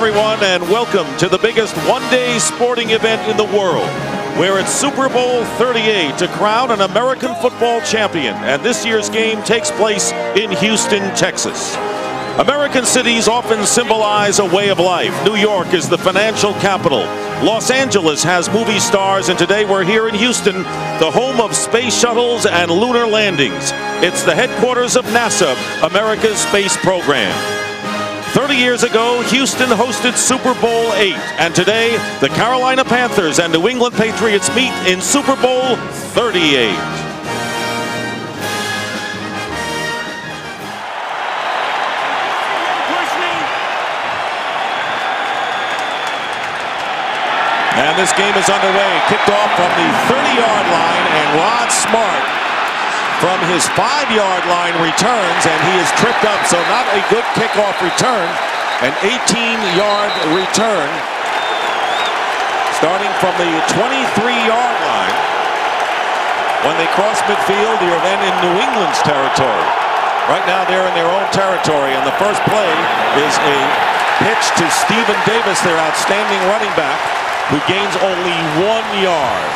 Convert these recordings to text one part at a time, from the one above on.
everyone, and welcome to the biggest one-day sporting event in the world. We're at Super Bowl 38 to crown an American football champion, and this year's game takes place in Houston, Texas. American cities often symbolize a way of life. New York is the financial capital. Los Angeles has movie stars, and today we're here in Houston, the home of space shuttles and lunar landings. It's the headquarters of NASA, America's space program. 30 years ago, Houston hosted Super Bowl 8, and today, the Carolina Panthers and New England Patriots meet in Super Bowl 38. And this game is underway, kicked off from the 30-yard line, and Rod Smart from his 5-yard line returns, and he is tripped up, so not a good kickoff return. An 18-yard return starting from the 23-yard line. When they cross midfield, you're then in New England's territory. Right now they're in their own territory, and the first play is a pitch to Stephen Davis, their outstanding running back, who gains only 1 yard.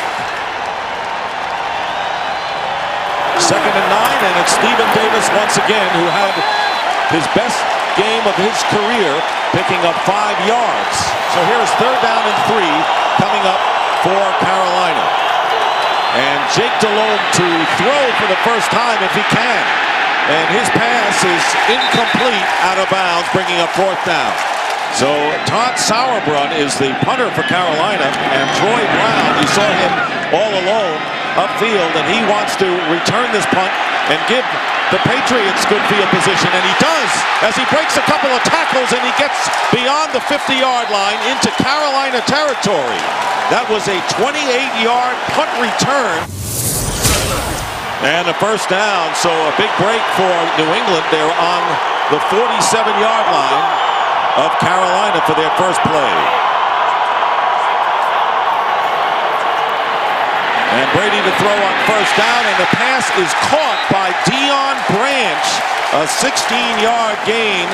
Second and 9, and it's Stephen Davis once again, who had his best game of his career, picking up 5 yards. So here's third down and 3 coming up for Carolina. And Jake Delhomme to throw for the first time if he can. And his pass is incomplete, out of bounds, bringing up fourth down. So Todd Sauerbrunn is the punter for Carolina, and Troy Brown, you saw him all alone upfield, and he wants to return this punt and give the Patriots good field position, and he does as he breaks a couple of tackles and he gets beyond the 50-yard line into Carolina territory. That was a 28-yard punt return. And a first down, so a big break for New England. They're on the 47-yard line of Carolina for their first play. And Brady to throw on first down, and the pass is caught by Deion Branch. A 16-yard gain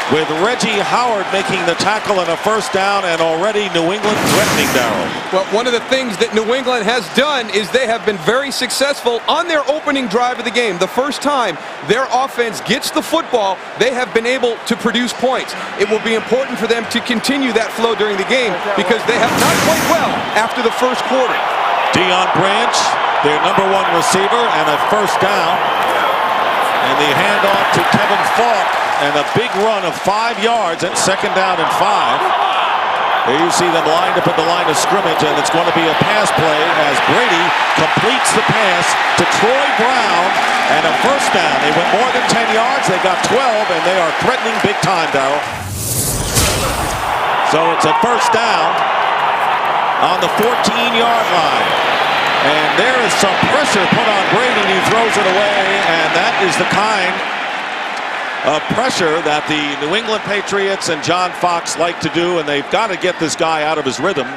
with Reggie Howard making the tackle and a first down, and already New England threatening, Darryl. Well, one of the things that New England has done is they have been very successful on their opening drive of the game. The first time their offense gets the football, they have been able to produce points. It will be important for them to continue that flow during the game because they have not played well after the first quarter. Deion Branch, their #1 receiver, and a first down. And the handoff to Kevin Falk, and a big run of 5 yards at second down and 5. There you see them lined up at the line of scrimmage, and it's going to be a pass play as Brady completes the pass to Troy Brown, and a first down. They went more than 10 yards. They got 12, and they are threatening big time, Darryl. So it's a first down on the 14-yard line. And there is some pressure put on Brady, and he throws it away, and that is the kind of pressure that the New England Patriots and John Fox like to do, and they've got to get this guy out of his rhythm.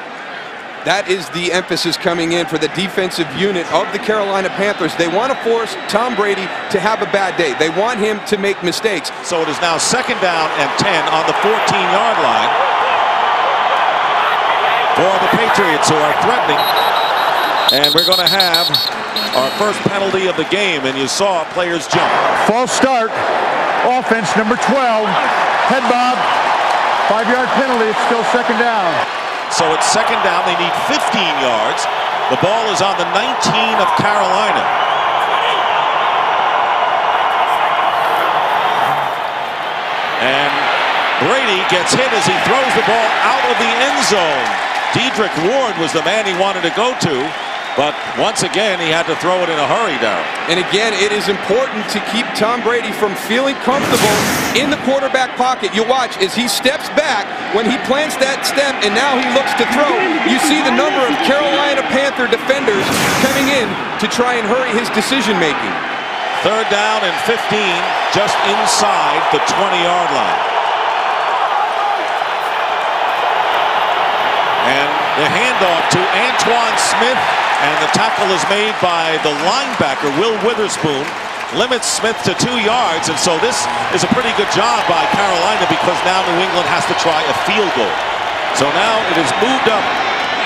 That is the emphasis coming in for the defensive unit of the Carolina Panthers. They want to force Tom Brady to have a bad day. They want him to make mistakes. So it is now second down and 10 on the 14-yard line for the Patriots, who are threatening. And we're going to have our first penalty of the game, and you saw players jump. False start, offense number 12, head bob, 5-yard penalty, it's still second down. So it's second down, they need 15 yards. The ball is on the 19 of Carolina. And Brady gets hit as he throws the ball out of the end zone. Dedrick Ward was the man he wanted to go to, but once again, he had to throw it in a hurry, Darryl. And again, it is important to keep Tom Brady from feeling comfortable in the quarterback pocket. You watch as he steps back when he plants that step, and now he looks to throw. You see the number of Carolina Panther defenders coming in to try and hurry his decision-making. Third down and 15, just inside the 20-yard line. And the handoff to Antoine Smith, and the tackle is made by the linebacker, Will Witherspoon, limits Smith to 2 yards, and so this is a pretty good job by Carolina because now New England has to try a field goal. So now it is moved up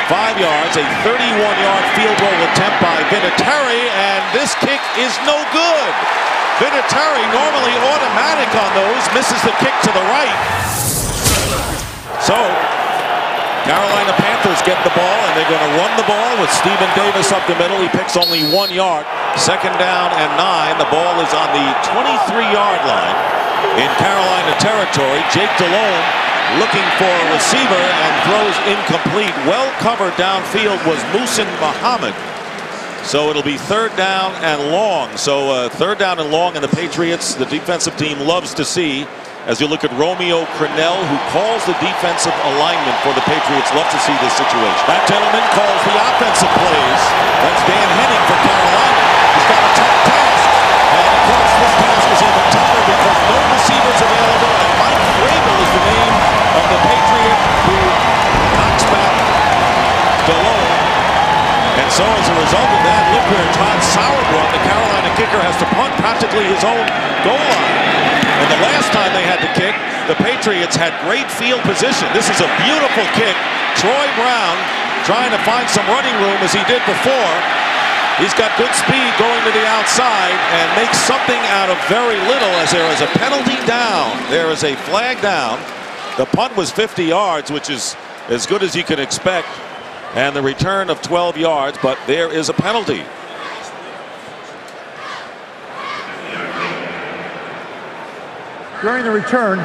5 yards, a 31-yard field goal attempt by Vinatieri, and this kick is no good. Vinatieri, normally automatic on those, misses the kick to the right. So Carolina Panthers get the ball, and they're going to run the ball with Stephen Davis up the middle. He picks only 1 yard. 2nd down and 9. The ball is on the 23-yard line in Carolina territory. Jake Delhomme looking for a receiver and throws incomplete. Well covered downfield was Muhsin Muhammad. So it'll be 3rd down and long. So 3rd down and long, and the Patriots, the defensive team, loves to see. As you look at Romeo Crennel, who calls the defensive alignment for the Patriots, love to see this situation. That gentleman calls the offensive plays. That's Dan Henning for Carolina. He's got a tough task. And of course, this task is even tougher because no receivers available, and Mike Vrabel is the name of the Patriot who knocks back Delhomme. And so as a result of that, look where Todd Sauerbrunn, the Carolina kicker, has to punt practically his own goal line. And the last time they had to kick, the Patriots had great field position. This is a beautiful kick. Troy Brown trying to find some running room as he did before. He's got good speed going to the outside and makes something out of very little as there is a penalty down. There is a flag down. The punt was 50 yards, which is as good as you can expect. And the return of 12 yards, but there is a penalty. During the return,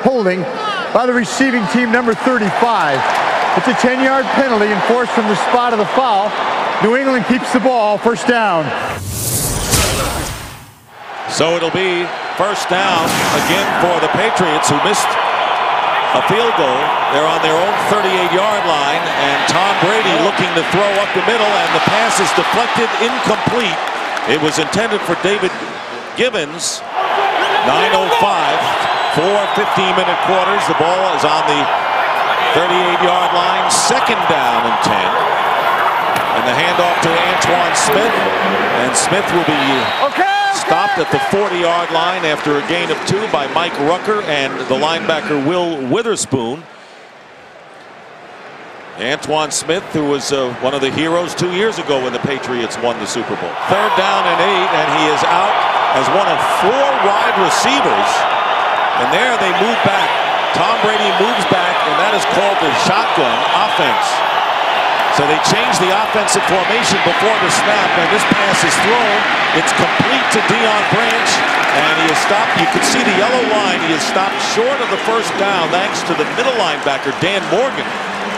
holding by the receiving team, number 35. It's a 10-yard penalty enforced from the spot of the foul. New England keeps the ball, 1st down. So it'll be 1st down again for the Patriots, who missed a field goal. They're on their own 38-yard line, and Tom Brady looking to throw up the middle, and the pass is deflected, incomplete. It was intended for David Gibbons. 9:05, 4 15-minute quarters. The ball is on the 38-yard line. 2nd down and 10. And the handoff to Antoine Smith. And Smith will be stopped at the 40-yard line after a gain of 2 by Mike Rucker and the linebacker Will Witherspoon. Antoine Smith, who was one of the heroes 2 years ago when the Patriots won the Super Bowl. 3rd down and 8, and he is out as one of 4 wide receivers. And there they move back. Tom Brady moves back, and that is called the shotgun offense. So they change the offensive formation before the snap, and this pass is thrown. It's complete to Deion Branch, and he is stopped. You can see the yellow line. He is stopped short of the 1st down thanks to the middle linebacker, Dan Morgan,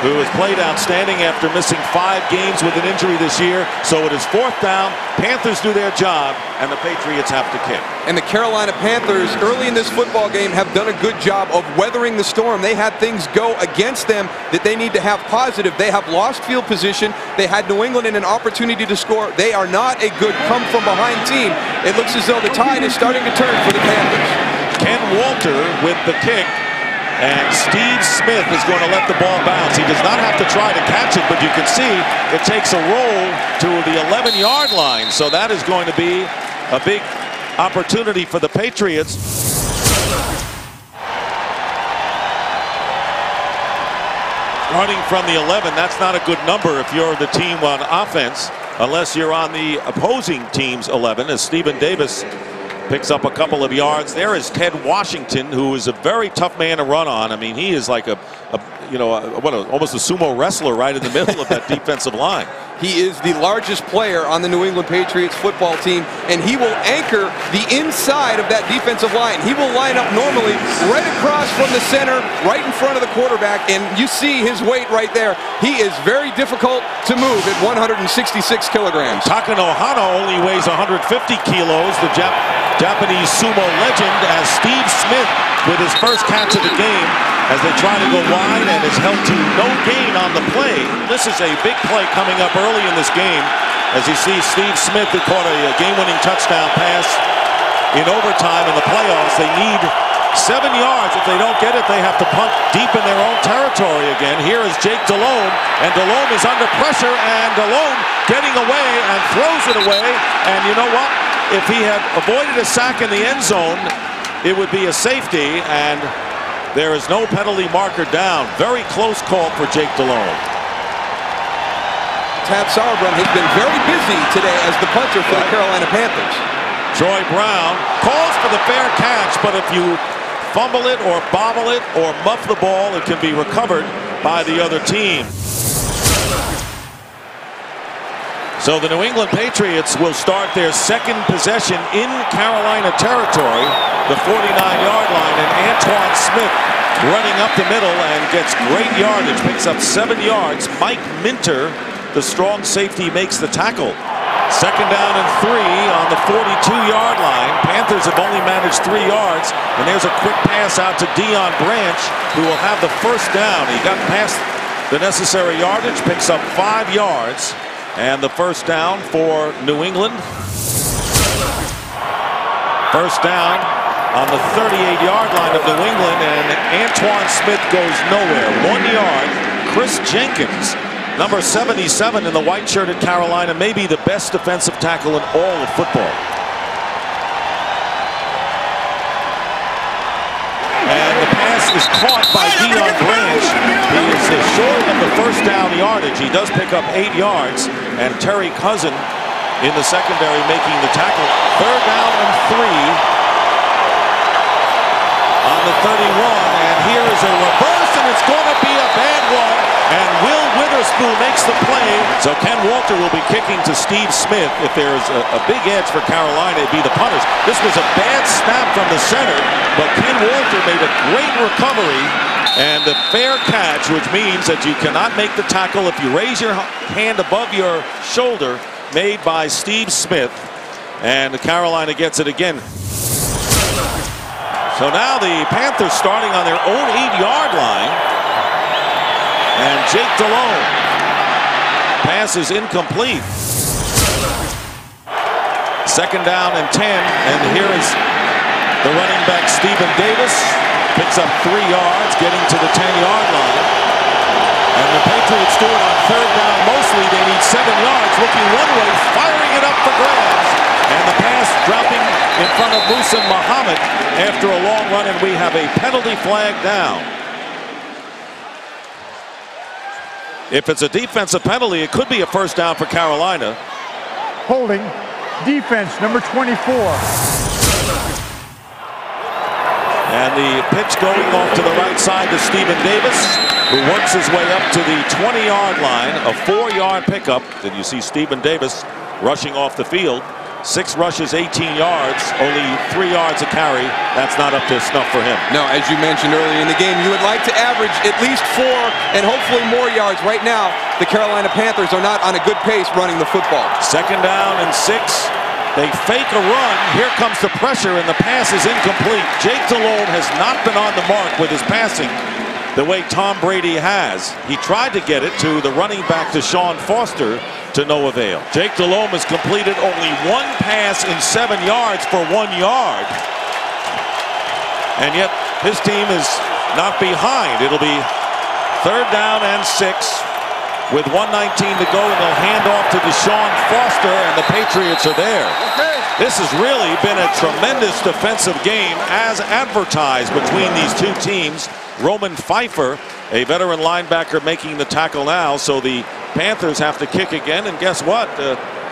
who has played outstanding after missing 5 games with an injury this year. So it is 4th down. Panthers do their job, and the Patriots have to kick. And the Carolina Panthers, early in this football game, have done a good job of weathering the storm. They had things go against them that they need to have positive. They have lost field position. They had New England in an opportunity to score. They are not a good come-from-behind team. It looks as though the tide is starting to turn for the Panthers. Ken Walter with the kick. And Steve Smith is going to let the ball bounce. He does not have to try to catch it, but you can see it takes a roll to the 11-yard line. So that is going to be a big opportunity for the Patriots. Running from the 11, that's not a good number if you're the team on offense, unless you're on the opposing team's 11, as Stephen Davis picks up a couple of yards. There is Ted Washington, who is a very tough man to run on. I mean, he is like almost a sumo wrestler right in the middle of that defensive line. He is the largest player on the New England Patriots football team, and he will anchor the inside of that defensive line. He will line up normally right across from the center, right in front of the quarterback, and you see his weight right there. He is very difficult to move at 166 kilograms. Takano Hano only weighs 150 kilos, the Japanese sumo legend, as Steve Smith with his first catch of the game as they try to go wide and is held to no gain on the play. This is a big play coming up early in this game as you see Steve Smith, who caught a game-winning touchdown pass in overtime in the playoffs. They need 7 yards. If they don't get it, they have to punt deep in their own territory again. Here is Jake Delhomme, and Delhomme is under pressure, and Delhomme getting away and throws it away. And you know what? if he had avoided a sack in the end zone, it would be a safety, and there is no penalty marker down. Very close call for Jake Delhomme. Tad Sauerbrunn has been very busy today as the punter for the Carolina Panthers. Troy Brown calls for the fair catch, but if you fumble it or bobble it or muff the ball, it can be recovered by the other team. So the New England Patriots will start their second possession in Carolina territory, the 49-yard line, and Antoine Smith running up the middle and gets great yardage, picks up 7 yards. Mike Minter, the strong safety, makes the tackle. Second down and 3 on the 42-yard line. Panthers have only managed 3 yards, and there's a quick pass out to Deion Branch, who will have the first down. He got past the necessary yardage, picks up 5 yards. And the first down for New England. First down on the 38-yard line of New England, and Antoine Smith goes nowhere. 1 yard. Chris Jenkins, number 77 in the white shirt at Carolina, maybe the best defensive tackle in all of football. And the pass is caught by Deion Branch. He is short of the first down yardage. He does pick up 8 yards, and Terry Cousin in the secondary making the tackle. Third down and 3 on the 31, and here is a reverse, and it's going to be a bad one, and Will Witherspoon makes the play. So Ken Walter will be kicking to Steve Smith. If there's a big edge for Carolina, it'd be the punters. This was a bad snap from the center, but Ken Walter made a great recovery and a fair catch, which means that you cannot make the tackle if you raise your hand above your shoulder, made by Steve Smith, and Carolina gets it again. So now the Panthers starting on their own 8-yard line, and Jake Delhomme, pass is incomplete. Second down and 10, and here is the running back Stephen Davis, picks up 3 yards, getting to the 10-yard line. And the Patriots do it on third down mostly. They need 7 yards, looking one way, firing it up for grabs. And the pass dropping in front of Musa Muhammad after a long run, and we have a penalty flag down. If it's a defensive penalty, it could be a first down for Carolina. Holding, defense, number 24. And the pitch going off to the right side to Stephen Davis, who works his way up to the 20-yard line, a 4-yard pickup. Then you see Stephen Davis rushing off the field. 6 rushes, 18 yards, only 3 yards a carry. That's not up to snuff for him. No, as you mentioned earlier in the game, you would like to average at least 4 and hopefully more yards. Right now, the Carolina Panthers are not on a good pace running the football. Second down and 6. They fake a run. Here comes the pressure, and the pass is incomplete. Jake Delhomme has not been on the mark with his passing the way Tom Brady has. He tried to get it to the running back, to Sean Foster, to no avail. Jake Delhomme has completed only 1 pass in 7 yards for 1 yard. And yet his team is not behind. It'll be third down and 6 with 1:19 to go, and they'll hand off to Deshaun Foster, and the Patriots are there. This has really been a tremendous defensive game as advertised between these two teams. Roman Pfeiffer, a veteran linebacker, making the tackle now. So the Panthers have to kick again, and guess what?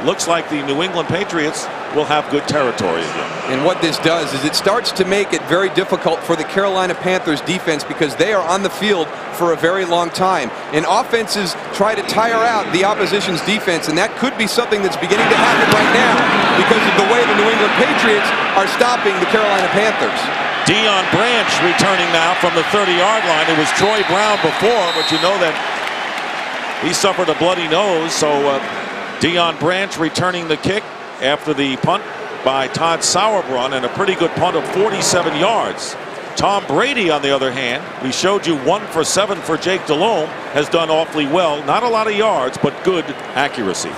Looks like the New England Patriots will have good territory again. And what this does is it starts to make it very difficult for the Carolina Panthers defense, because they are on the field for a very long time. And offenses try to tire out the opposition's defense, and that could be something that's beginning to happen right now because of the way the New England Patriots are stopping the Carolina Panthers. Deion Branch returning now from the 30-yard line. It was Troy Brown before, but you know that he suffered a bloody nose. So Deion Branch returning the kick after the punt by Todd Sauerbrunn, and a pretty good punt of 47 yards. Tom Brady, on the other hand, we showed you 1 for 7 for Jake Delhomme, has done awfully well. Not a lot of yards, but good accuracy.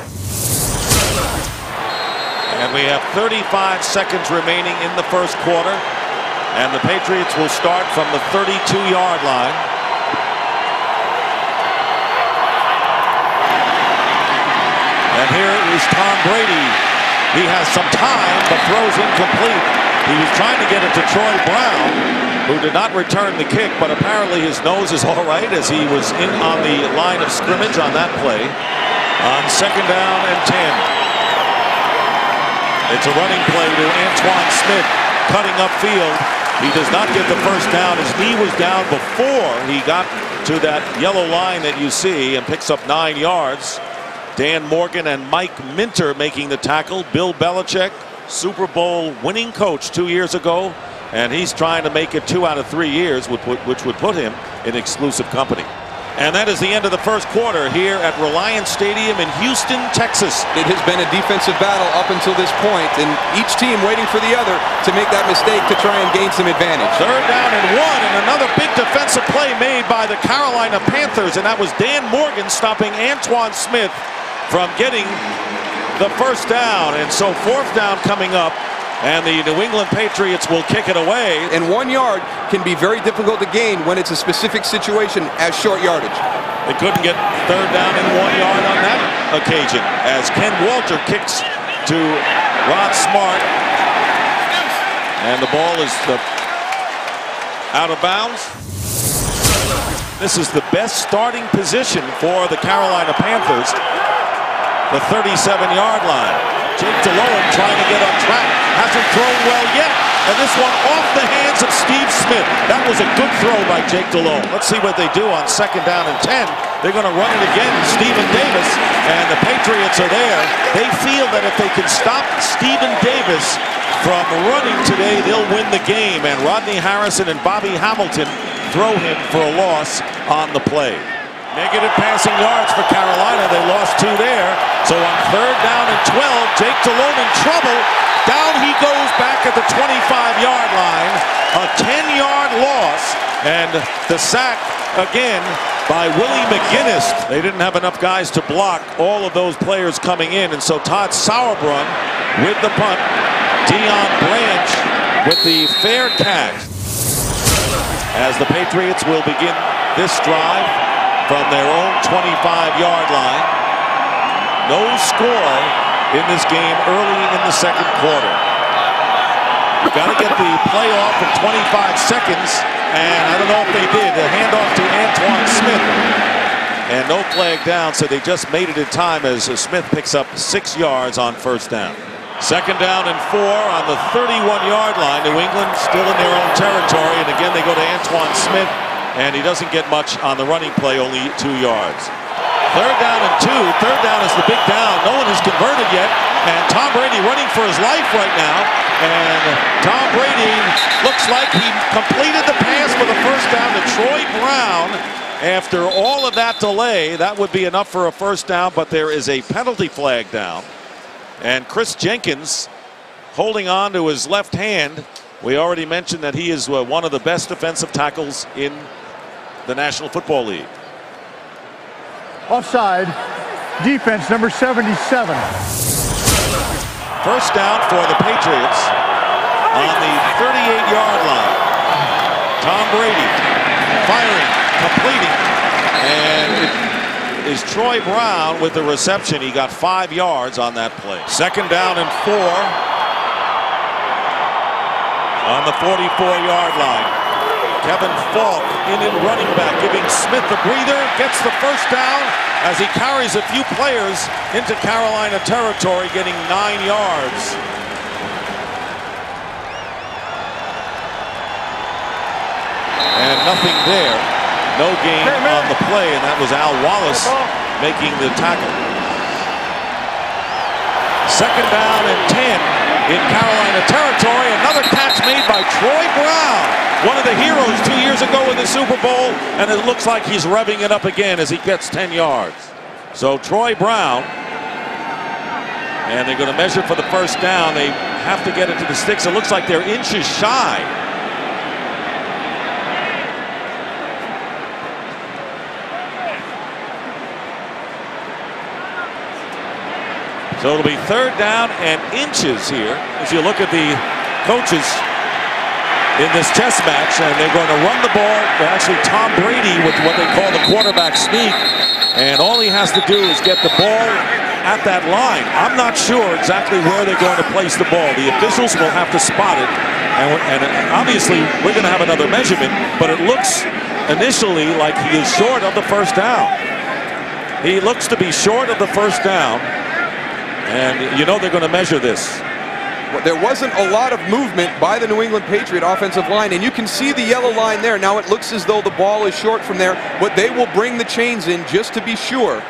And we have 35 seconds remaining in the first quarter. And the Patriots will start from the 32-yard line. And here is Tom Brady He has some time, but throws incomplete. He was trying to get it to Troy Brown, who did not return the kick, but apparently his nose is all right as he was in on the line of scrimmage on that play. On 2nd down and 10. It's a running play to Antoine Smith, cutting upfield. He does not get the first down. His knee was down before he got to that yellow line that you see, and picks up 9 yards. Dan Morgan and Mike Minter making the tackle. Bill Belichick, Super Bowl winning coach 2 years ago, and he's trying to make it 2 out of 3 years, which would put him in exclusive company. And that is the end of the first quarter here at Reliance Stadium in Houston, Texas. It has been a defensive battle up until this point, and each team waiting for the other to make that mistake to try and gain some advantage. 3rd down and 1, and another big defensive play made by the Carolina Panthers, and that was Dan Morgan stopping Antoine Smith from getting the first down. And so 4th down coming up, and the New England Patriots will kick it away. And 1 yard can be very difficult to gain when it's a specific situation as short yardage. They couldn't get 3rd down and 1 yard on that occasion, as Ken Walter kicks to Rod Smart, and the ball is out of bounds. This is the best starting position for the Carolina Panthers, the 37-yard line. Jake Delhomme trying to get on track, hasn't thrown well yet, and this one off the hands of Steve Smith. That was a good throw by Jake Delhomme. Let's see what they do on 2nd down and 10. They're going to run it again, Stephen Davis, and the Patriots are there. They feel that if they can stop Stephen Davis from running today, they'll win the game, and Rodney Harrison and Bobby Hamilton throw him for a loss on the play. Negative passing yards for Carolina. They lost 2 there. So on 3rd down and 12, Jake Delhomme in trouble. Down he goes back at the 25-yard line. A 10-yard loss. And the sack again by Willie McGinnis. They didn't have enough guys to block all of those players coming in. And so Todd Sauerbrunn with the punt. Dion Branch with the fair catch. As the Patriots will begin this drive from their own 25-yard line. No score in this game early in the 2nd quarter. Got to get the play off in 25 seconds, and I don't know if they did. The handoff to Antoine Smith, and no flag down, so they just made it in time as Smith picks up 6 yards on 1st down. 2nd down and 4 on the 31-yard line. New England still in their own territory, and again they go to Antoine Smith, and he doesn't get much on the running play, only 2 yards. 3rd down and 2. 3rd down is the big down. No one has converted yet, and Tom Brady running for his life right now. And Tom Brady looks like he completed the pass for the 1st down to Troy Brown. After all of that delay, that would be enough for a 1st down, but there is a penalty flag down. And Chris Jenkins holding on to his left hand. We already mentioned that he is one of the best defensive tackles in the National Football League. Offside, defense number 77. 1st down for the Patriots on the 38-yard line. Tom Brady firing, completing, and it is Troy Brown with the reception. He got 5 yards on that play. 2nd down and 4 on the 44-yard line. Kevin Falk in running back, giving Smith a breather, gets the 1st down as he carries a few players into Carolina territory, getting 9 yards. And nothing there. No gain on the play, and that was Al Wallace making the tackle. 2nd down and 10 in Carolina territory. Another catch made by Troy Brown, one of the heroes 2 years ago in the Super Bowl, and it looks like he's revving it up again as he gets 10 yards. So Troy Brown, and they're going to measure for the 1st down. They have to get it to the sticks. It looks like they're inches shy. So it'll be 3rd down and inches here as you look at the coaches in this chess match, and they're going to run the ball. Actually, Tom Brady with what they call the quarterback sneak, and all he has to do is get the ball at that line. I'm not sure exactly where they're going to place the ball. The officials will have to spot it. And obviously, we're going to have another measurement, but it looks initially like he is short of the first down. He looks to be short of the first down. And you know they're going to measure this. Well, there wasn't a lot of movement by the New England Patriot offensive line, and you can see the yellow line there. Now it looks as though the ball is short from there, but they will bring the chains in just to be sure.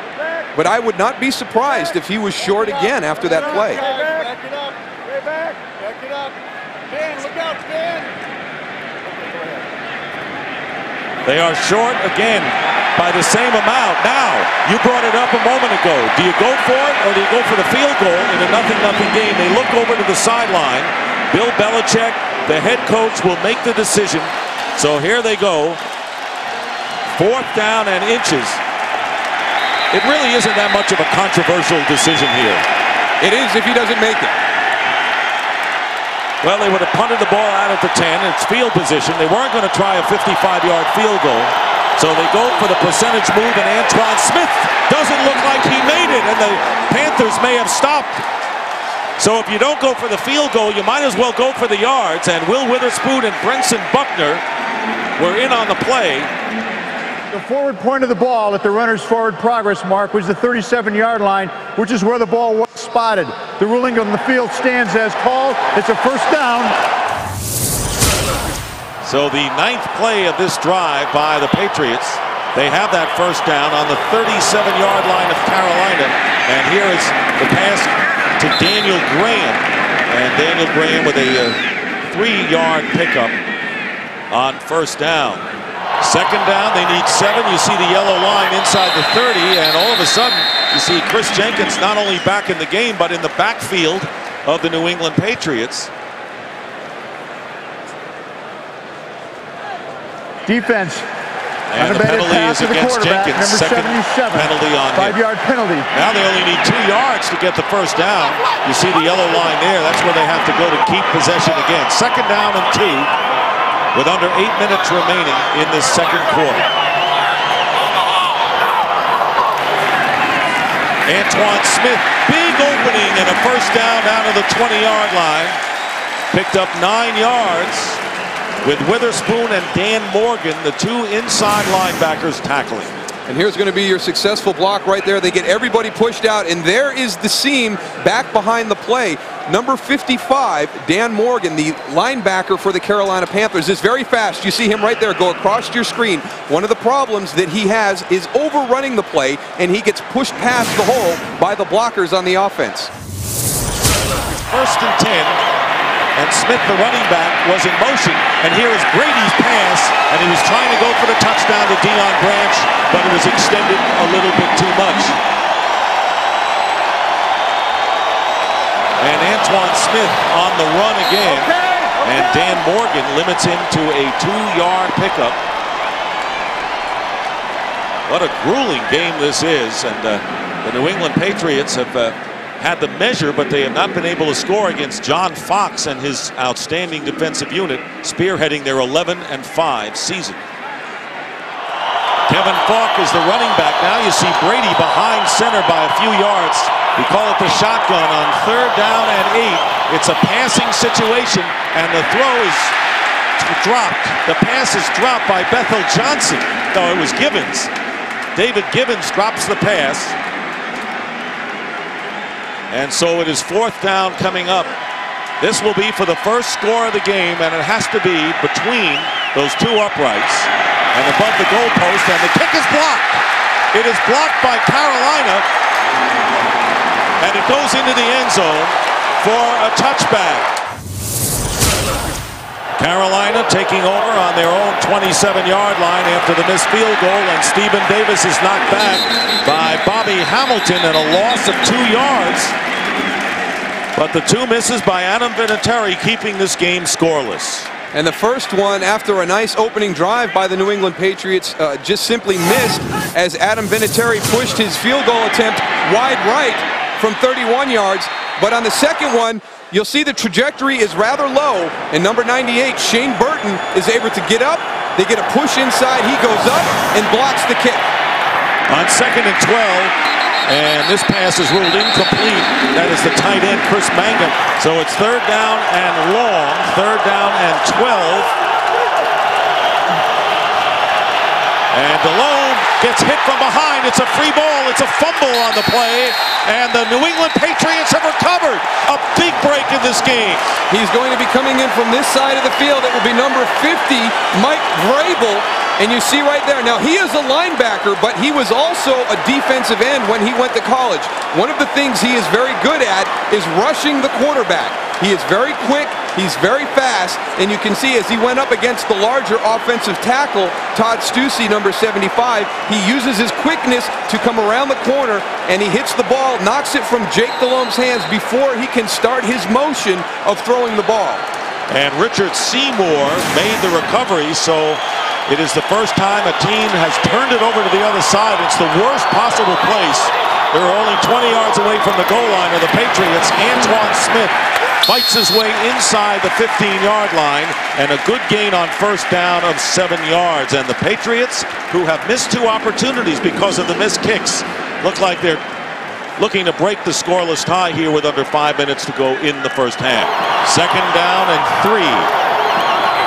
But I would not be surprised if he was short again after that play. Back it up. Way back. Back it up. Dan, look out, Dan. They are short again by the same amount. Now, you brought it up a moment ago. Do you go for it or do you go for the field goal in a 0-0 game? They look over to the sideline. Bill Belichick, the head coach, will make the decision. So here they go. 4th down and inches. It really isn't that much of a controversial decision here. It is if he doesn't make it. Well, they would have punted the ball out at the 10. It's field position. They weren't going to try a 55-yard field goal. So they go for the percentage move, and Antoine Smith doesn't look like he made it, and the Panthers may have stopped. So if you don't go for the field goal, you might as well go for the yards, and Will Witherspoon and Brenson Buckner were in on the play. The forward point of the ball at the runner's forward progress mark was the 37-yard line, which is where the ball was spotted. The ruling on the field stands as called. It's a first down. So the 9th play of this drive by the Patriots. They have that first down on the 37-yard line of Carolina. And here is the pass to Daniel Graham. And Daniel Graham with a 3-yard pickup on first down. 2nd down, they need 7. You see the yellow line inside the 30, and all of a sudden, you see Chris Jenkins not only back in the game, but in the backfield of the New England Patriots. Defense. And the penalty is against Jenkins. Number 77. Penalty on him. 5-yard penalty. Now they only need 2 yards to get the first down. You see the yellow line there. That's where they have to go to keep possession again. 2nd down and 2. With under 8 minutes remaining in this 2nd quarter. Antoine Smith, big opening and a first down to the 20-yard line. Picked up 9 yards with Witherspoon and Dan Morgan, the 2 inside linebackers, tackling. And here's going to be your successful block right there. They get everybody pushed out, and there is the seam back behind the play. Number 55, Dan Morgan, the linebacker for the Carolina Panthers, is very fast. You see him right there go across your screen. One of the problems that he has is overrunning the play, and he gets pushed past the hole by the blockers on the offense. 1st and 10, and Smith, the running back, was in motion, and here is Brady's pass, and he was trying to go for the touchdown to Deion Branch, but it was extended a little bit too much. And Antoine Smith on the run again. And Dan Morgan limits him to a 2-yard pickup. What a grueling game this is. And the New England Patriots have had the measure, but they have not been able to score against John Fox and his outstanding defensive unit, spearheading their 11-5 season. Kevin Falk is the running back. Now you see Brady behind center by a few yards. We call it the shotgun on 3rd down and 8. It's a passing situation, and the throw is dropped. The pass is dropped by Bethel Johnson. No, it was Gibbons. David Gibbons drops the pass. And so it is 4th down coming up. This will be for the first score of the game, and it has to be between those 2 uprights and above the goalpost, and the kick is blocked. It is blocked by Carolina, and it goes into the end zone for a touchback. Carolina taking over on their own 27-yard line after the missed field goal, and Stephen Davis is knocked back by Bobby Hamilton and a loss of 2 yards. But the 2 misses by Adam Vinatieri keeping this game scoreless. And the first one, after a nice opening drive by the New England Patriots, just simply missed as Adam Vinatieri pushed his field goal attempt wide right from 31 yards. But on the second one, you'll see the trajectory is rather low, and number 98, Shane Burton, is able to get up. They get a push inside. He goes up and blocks the kick. On 2nd and 12, And this pass is ruled incomplete. That is the tight end, Chris Mangum. So it's 3rd down and long, 3rd down and 12. And DeLone gets hit from behind. It's a free ball. It's a fumble on the play. And the New England Patriots have recovered. A big break in this game. He's going to be coming in from this side of the field. It will be number 50, Mike Vrabel. And you see right there, now he is a linebacker, but he was also a defensive end when he went to college. One of the things he is very good at is rushing the quarterback. He is very quick, he's very fast, and you can see as he went up against the larger offensive tackle, Todd Stussy, number 75, he uses his quickness to come around the corner, and he hits the ball, knocks it from Jake Delhomme's hands before he can start his motion of throwing the ball. And Richard Seymour made the recovery, so it is the first time a team has turned it over to the other side. It's the worst possible place. They're only 20 yards away from the goal line of the Patriots. Antoine Smith fights his way inside the 15-yard line, and a good gain on 1st down of 7 yards. And the Patriots, who have missed 2 opportunities because of the missed kicks, look like they're looking to break the scoreless tie here with under 5 minutes to go in the first half. 2nd down and 3.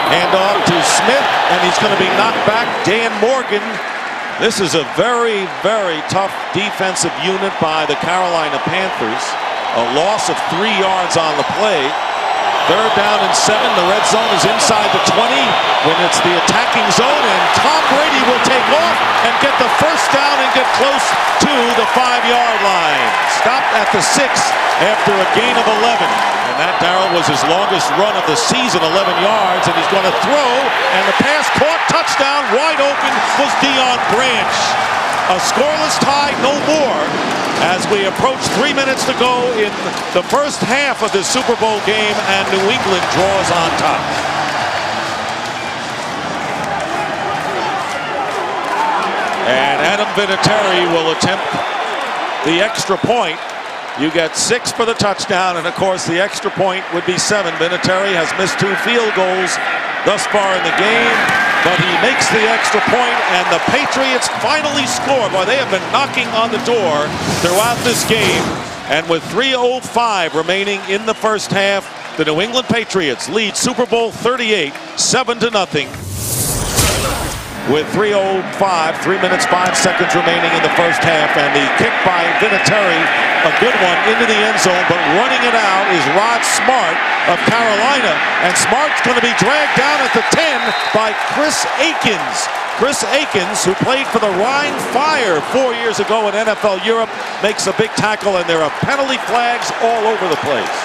Handoff to Smith, and he's going to be knocked back. Dan Morgan. This is a very, very tough defensive unit by the Carolina Panthers. A loss of 3 yards on the play. 3rd down and 7. The red zone is inside the 20 when it's the attacking zone, and Tom Brady will take off and get the 1st down and get close to the 5-yard line. Stopped at the 6 after a gain of 11. And that, Darrell, was his longest run of the season, 11 yards, and he's going to throw, and the pass caught, touchdown, wide open was Deion Branch. A scoreless tie, no more, as we approach 3 minutes to go in the first half of this Super Bowl game, and New England draws on top. And Adam Vinatieri will attempt the extra point. You get 6 for the touchdown, and of course the extra point would be 7. Vinatieri has missed 2 field goals thus far in the game, but he makes the extra point, and the Patriots finally score. Boy, they have been knocking on the door throughout this game, and with 3:05 remaining in the first half, the New England Patriots lead Super Bowl 38, 7-0. With 3:05, 3 minutes 5 seconds remaining in the first half, and the kick by Vinatieri, a good one into the end zone, but running it out is Rod Smart of Carolina, and Smart's going to be dragged down at the 10 by Chris Akins. Chris Akins, who played for the Rhine Fire 4 years ago in NFL Europe, makes a big tackle, and there are penalty flags all over the place.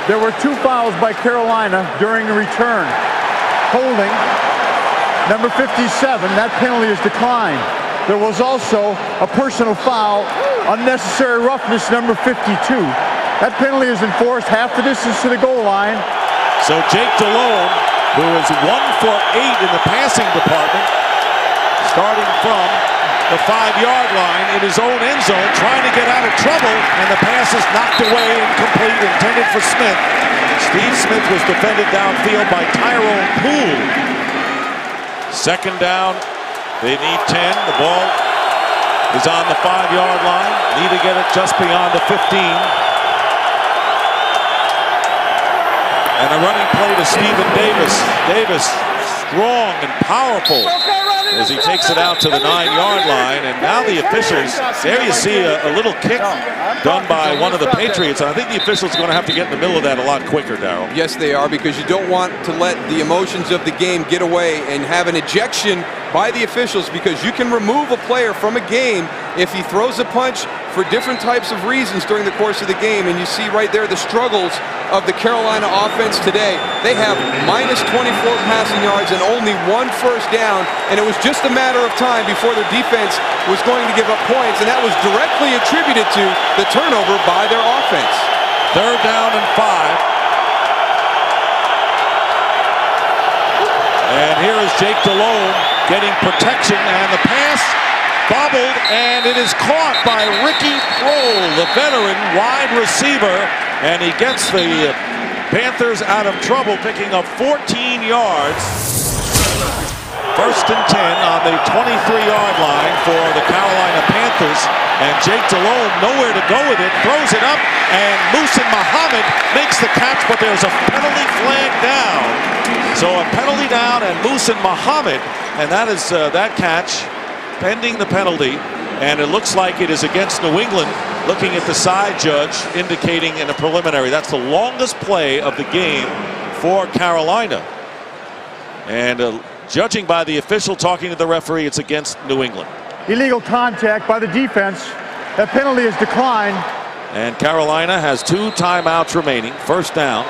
There were 2 fouls by Carolina during the return. Holding number 57, that penalty is declined. There was also a personal foul, unnecessary roughness, number 52. That penalty is enforced half the distance to the goal line. So Jake Delhome, who is 1 for 8 in the passing department, starting from the 5-yard line in his own end zone, trying to get out of trouble, and the pass is knocked away, incomplete, intended for Smith. Steve Smith was defended downfield by Tyrone Poole. 2nd down, they need 10. The ball is on the 5-yard line. Need to get it just beyond the 15. And a running play to Stephen Davis. Davis, strong and powerful as he takes it out to the 9-yard line. And now the officials, there you see a little kick done by one of the Patriots. And I think the officials are going to have to get in the middle of that a lot quicker, Darrell. Yes, they are, because you don't want to let the emotions of the game get away and have an ejection by the officials, because you can remove a player from a game if he throws a punch for different types of reasons during the course of the game. And you see right there the struggles of the Carolina offense today. They have minus 24 passing yards and only 1 first down, and it was just a matter of time before their defense was going to give up points, and that was directly attributed to the turnover by their offense. 3rd down and 5. And here is Jake Delhome getting protection, and the pass bobbled, and it is caught by Ricky Prohl, the veteran wide receiver, and he gets the Panthers out of trouble, picking up 14 yards. 1st and 10 on the 23-yard line for the Carolina Panthers. And Jake Delhomme nowhere to go with it, throws it up, and Muhsin Muhammad makes the catch, but there's a penalty flag down. So a penalty down and Muhsin Muhammad, and that is that catch pending the penalty. And it looks like it is against New England, looking at the side judge, indicating in a preliminary. That's the longest play of the game for Carolina. And judging by the official talking to the referee, it's against New England. Illegal contact by the defense. That penalty is declined. And Carolina has 2 timeouts remaining. First down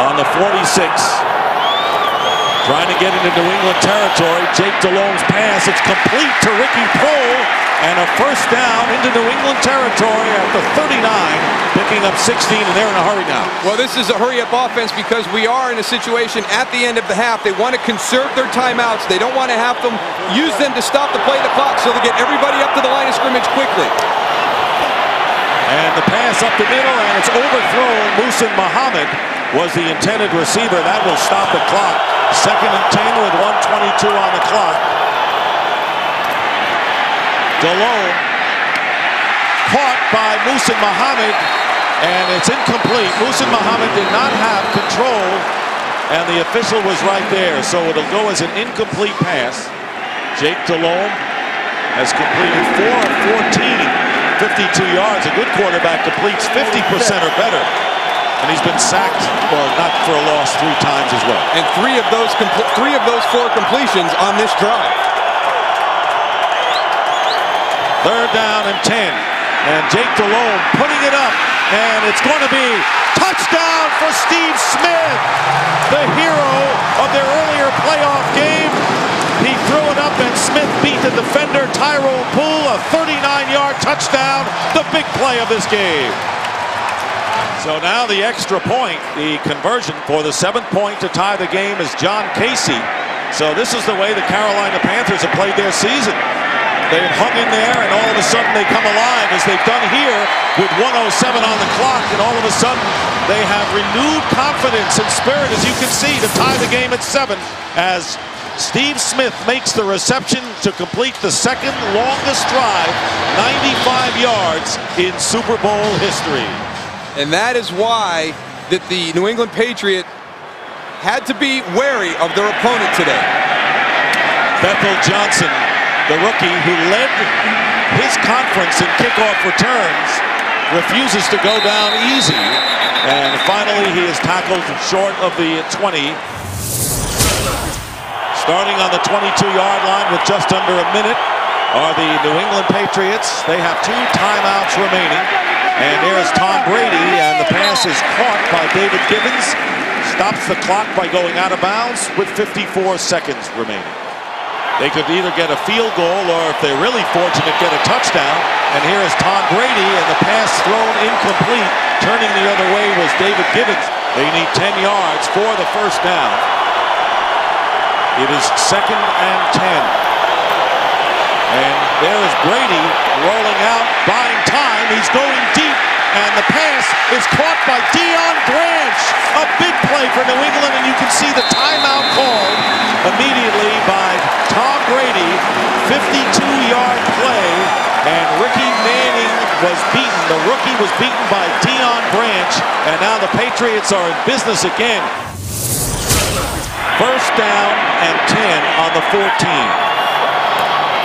on the 46. Trying to get into New England territory. Jake Delhomme's pass. It's complete to Ricky Prohl. And a first down into New England territory at the 39. Picking up 16, and they're in a hurry now. Well, this is a hurry-up offense because we are in a situation at the end of the half. They want to conserve their timeouts. They don't want to have them use them to stop the play of the clock, so they get everybody up to the line of scrimmage quickly. And the pass up the middle, and it's overthrown. Muhsin Muhammad was the intended receiver. That will stop the clock. 2nd and 10 with 1:22 on the clock. Delhomme caught by Muhsin Muhammad, and it's incomplete. Muhsin Muhammad did not have control, and the official was right there, so it'll go as an incomplete pass. Jake Delhomme has completed 4 of 14, 52 yards. A good quarterback completes 50% or better. And he's been sacked, well, not for a loss, 3 times as well. And 3 of those 4 completions on this drive. 3rd down and 10. And Jake Delhomme putting it up. And it's going to be touchdown for Steve Smith, the hero of their earlier playoff game. He threw it up, and Smith beat the defender, Tyrone Poole, a 39-yard touchdown, the big play of this game. So now the extra point, the conversion for the 7th point to tie the game is John Casey. So this is the way the Carolina Panthers have played their season. They've hung in there, and all of a sudden they come alive, as they've done here with 1:07 on the clock, and all of a sudden they have renewed confidence and spirit, as you can see, to tie the game at 7 as Steve Smith makes the reception to complete the 2nd longest drive, 95 yards in Super Bowl history. And that is why that the New England Patriots had to be wary of their opponent today. Bethel Johnson, the rookie who led his conference in kickoff returns, refuses to go down easy. And finally, he is tackled short of the 20. Starting on the 22-yard line with just under a minute are the New England Patriots. They have 2 timeouts remaining. And there's Tom Brady, and the pass is caught by David Gibbons. Stops the clock by going out of bounds with 54 seconds remaining. They could either get a field goal, or if they're really fortunate, get a touchdown. And here is Tom Brady, and the pass thrown incomplete. Turning the other way was David Gibbons. They need 10 yards for the first down. It is 2nd and 10. And there is Brady rolling out, buying time. He's going deep, and the pass is caught by Deion Branch. A big play for New England, and you can see the timeout called immediately by Tom Brady. 52-yard play, and Ricky Manning was beaten. The rookie was beaten by Deion Branch, and now the Patriots are in business again. First down and 10 on the 14.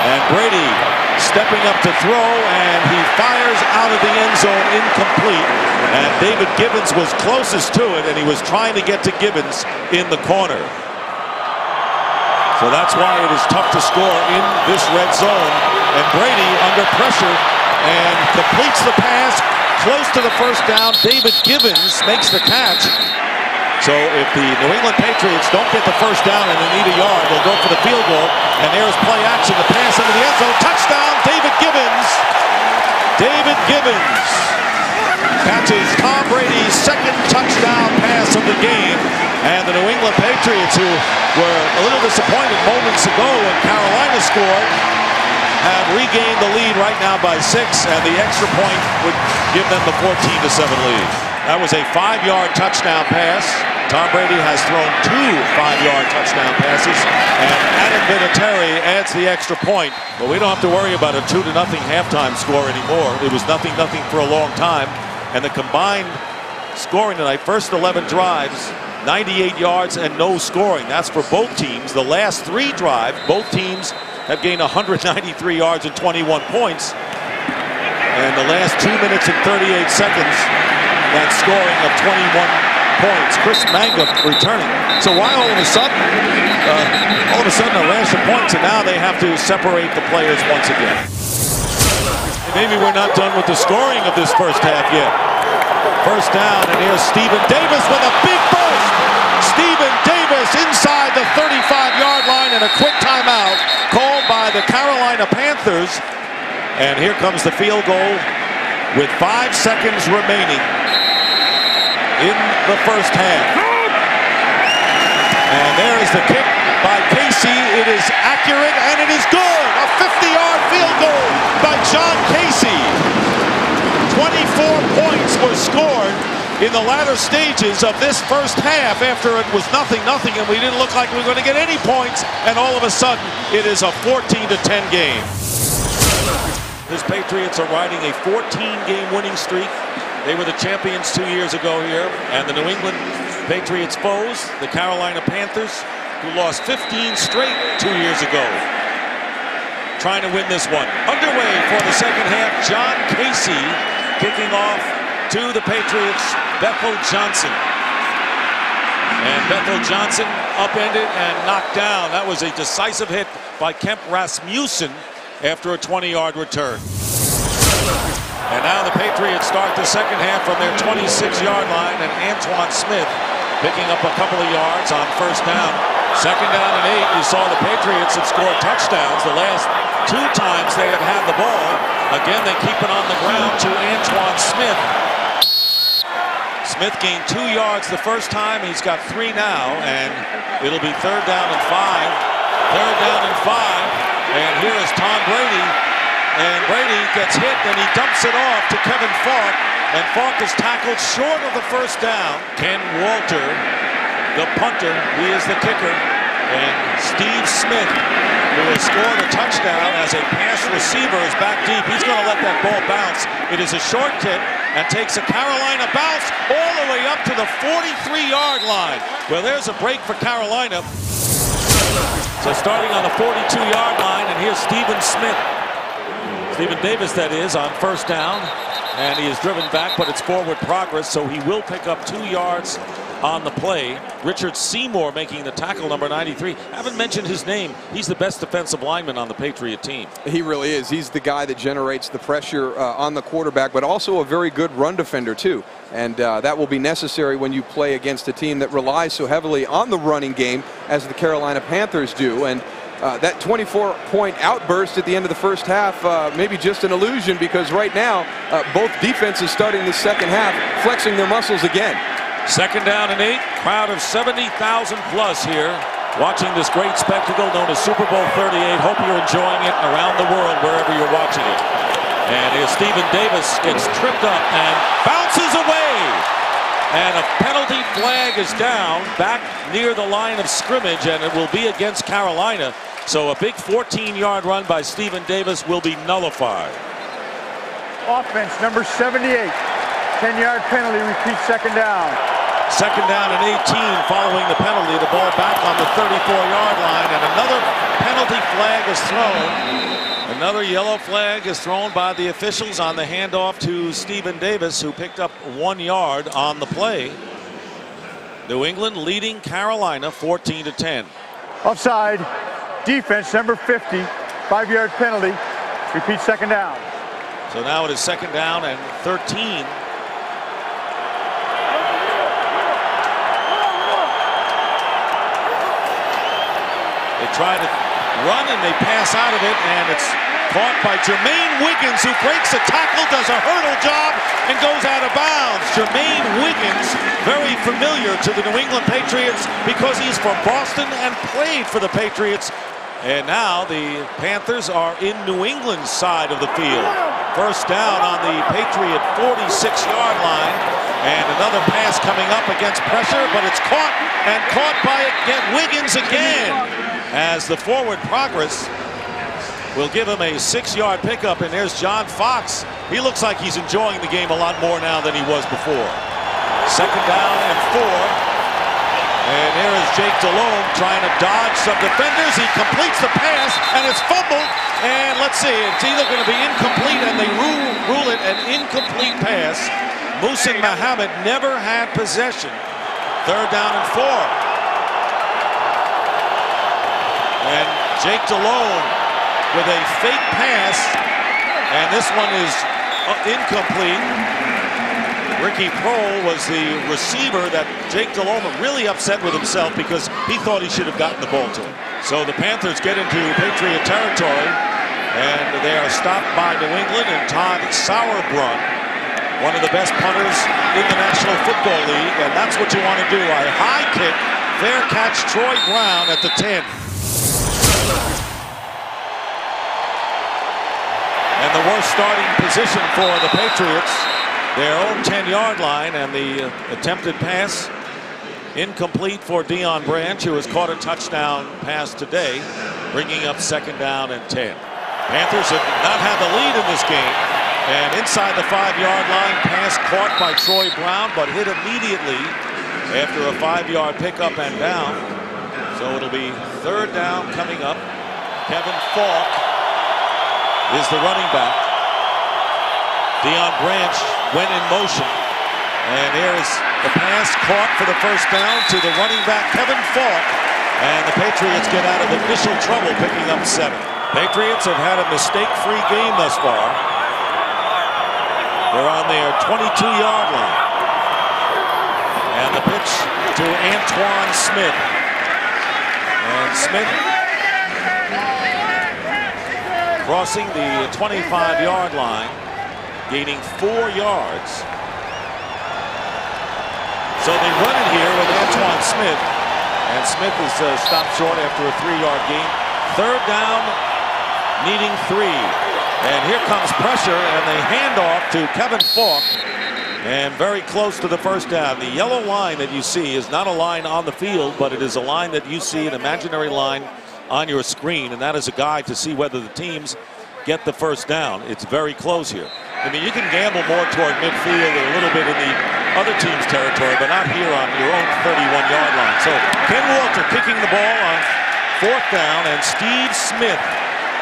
And Brady stepping up to throw, and he fires out of the end zone incomplete. And David Gibbons was closest to it, and he was trying to get to Gibbons in the corner. So that's why it is tough to score in this red zone. And Brady under pressure and completes the pass close to the first down. David Gibbons makes the catch. So if the New England Patriots don't get the first down and they need a yard, they'll go for the field goal. And there's play action, the pass into the end zone. Touchdown, David Gibbons. David Gibbons catches Tom Brady's 2nd touchdown pass of the game. And the New England Patriots, who were a little disappointed moments ago when Carolina scored, have regained the lead right now by 6, and the extra point would give them the 14-7 lead. That was a 5-yard touchdown pass. Tom Brady has thrown 2 5-yard touchdown passes. And Adam Vinatieri adds the extra point. But we don't have to worry about a 2-0 halftime score anymore. It was 0-0 for a long time. And the combined scoring tonight, first 11 drives, 98 yards and no scoring. That's for both teams. The last 3 drives, both teams have gained 193 yards and 21 points. And the last 2 minutes and 38 seconds, that scoring of 21 points. Chris Mangum returning. So why all of a sudden a rash of points, and now they have to separate the players once again. Maybe we're not done with the scoring of this first half yet. First down, and here's Stephen Davis with a big burst. Stephen Davis inside the 35-yard line, and a quick timeout called by the Carolina Panthers. And here comes the field goal with 5 seconds remaining in the first half. And there is the kick by Casey. It is accurate and it is good. A 50-yard field goal by John Casey. 24 points were scored in the latter stages of this first half after it was 0-0 and we didn't look like we were going to get any points, and all of a sudden it is a 14-10 game. His Patriots are riding a 14-game winning streak. They were the champions 2 years ago here, and the New England Patriots foes, the Carolina Panthers, who lost 15 straight 2 years ago, trying to win this one. Underway for the second half, John Casey kicking off to the Patriots, Bethel Johnson. And Bethel Johnson upended and knocked down. That was a decisive hit by Kemp Rasmussen after a 20-yard return. And now the Patriots start the second half from their 26-yard line, and Antoine Smith picking up a couple of yards on first down. Second down and 8. You saw the Patriots have scored touchdowns the last 2 times they have had the ball. Again, they keep it on the ground to Antoine Smith. Smith gained 2 yards the first time. He's got 3 now, and it'll be third down and 5. Third down and 5. And here is Tom Brady. And Brady gets hit, and he dumps it off to Kevin Falk. And Falk is tackled short of the first down. Ken Walter, the punter, he is the kicker. And Steve Smith, who has scored a touchdown as a pass receiver, is back deep. He's going to let that ball bounce. It is a short kick and takes a Carolina bounce all the way up to the 43-yard line. Well, there's a break for Carolina. So starting on the 42-yard line, and here's Stephen Smith. Stephen Davis, that is, on first down. And he is driven back, but it's forward progress, so he will pick up 2 yards on the play. Richard Seymour making the tackle, number 93. Haven't mentioned his name. He's the best defensive lineman on the Patriot team. He really is. He's the guy that generates the pressure on the quarterback, but also a very good run defender, too. And that will be necessary when you play against a team that relies so heavily on the running game as the Carolina Panthers do. And that 24-point outburst at the end of the first half, maybe just an illusion, because right now both defenses starting the second half flexing their muscles again. Second down and 8. Crowd of 70,000 plus here watching this great spectacle known as Super Bowl 38. Hope you're enjoying it around the world wherever you're watching it. And here's Stephen Davis, gets tripped up and bounces away. And a penalty flag is down back near the line of scrimmage, and it will be against Carolina. So a big 14-yard run by Stephen Davis will be nullified. Offense number 78. 10-yard penalty, repeat second down. Second down and 18 following the penalty. The ball back on the 34-yard line, and another penalty flag is thrown. Another yellow flag is thrown by the officials on the handoff to Stephen Davis, who picked up 1 yard on the play. New England leading Carolina 14-10. Offside. Defense number 50. 5-yard penalty. Repeat second down. So now it is second down and 13. They try to run and they pass out of it, and it's caught by Jermaine Wiggins, who breaks a tackle, does a hurdle job, and goes out of bounds. Jermaine Wiggins, very familiar to the New England Patriots because he's from Boston and played for the Patriots. And now the Panthers are in New England's side of the field. First down on the Patriot 46-yard line. And another pass coming up against pressure, but it's caught, and caught by Wiggins again. as the forward progress will give him a 6-yard pickup. And there's John Fox. He looks like he's enjoying the game a lot more now than he was before. 2nd down and 4. And there is Jake Delhomme trying to dodge some defenders. He completes the pass, and it's fumbled. And let's see, it's either going to be incomplete, and they rule it an incomplete pass. Muhsin Muhammad never had possession. 3rd down and 4. And Jake Delhomme with a fake pass, and this one is incomplete. Ricky Prohl was the receiver that Jake Delhomme really upset with himself because he thought he should have gotten the ball to him. So the Panthers get into Patriot territory, and they are stopped by New England and Todd Sauerbrunn, one of the best punters in the National Football League, and that's what you want to do. A high kick, fair catch, Troy Brown at the 10. And the worst starting position for the Patriots, their own 10-yard line, and the attempted pass incomplete for Deion Branch, who has caught a touchdown pass today, bringing up 2nd down and 10. Panthers have not had the lead in this game, and inside the 5-yard line, pass caught by Troy Brown, but hit immediately after a 5-yard pickup and down. So it'll be 3rd down coming up. Kevin Falk is the running back. Deion Branch went in motion, and there's the pass caught for the 1st down to the running back Kevin Falk, and the Patriots get out of initial trouble picking up 7. Patriots have had a mistake-free game thus far. They're on their 22-yard line, and the pitch to Antoine Smith, and Smith crossing the 25-yard line, gaining 4 yards. So they run it here with Antoine Smith, and Smith is stopped short after a 3-yard gain. 3rd down, needing 3. And here comes pressure, and they hand off to Kevin Falk, and very close to the 1st down. The yellow line that you see is not a line on the field, but it is a line that you see, an imaginary line on your screen, and that is a guide to see whether the teams get the 1st down. It's very close here. I mean, you can gamble more toward midfield and a little bit in the other team's territory, but not here on your own 31-yard line. So Ken Walter kicking the ball on 4th down, and Steve Smith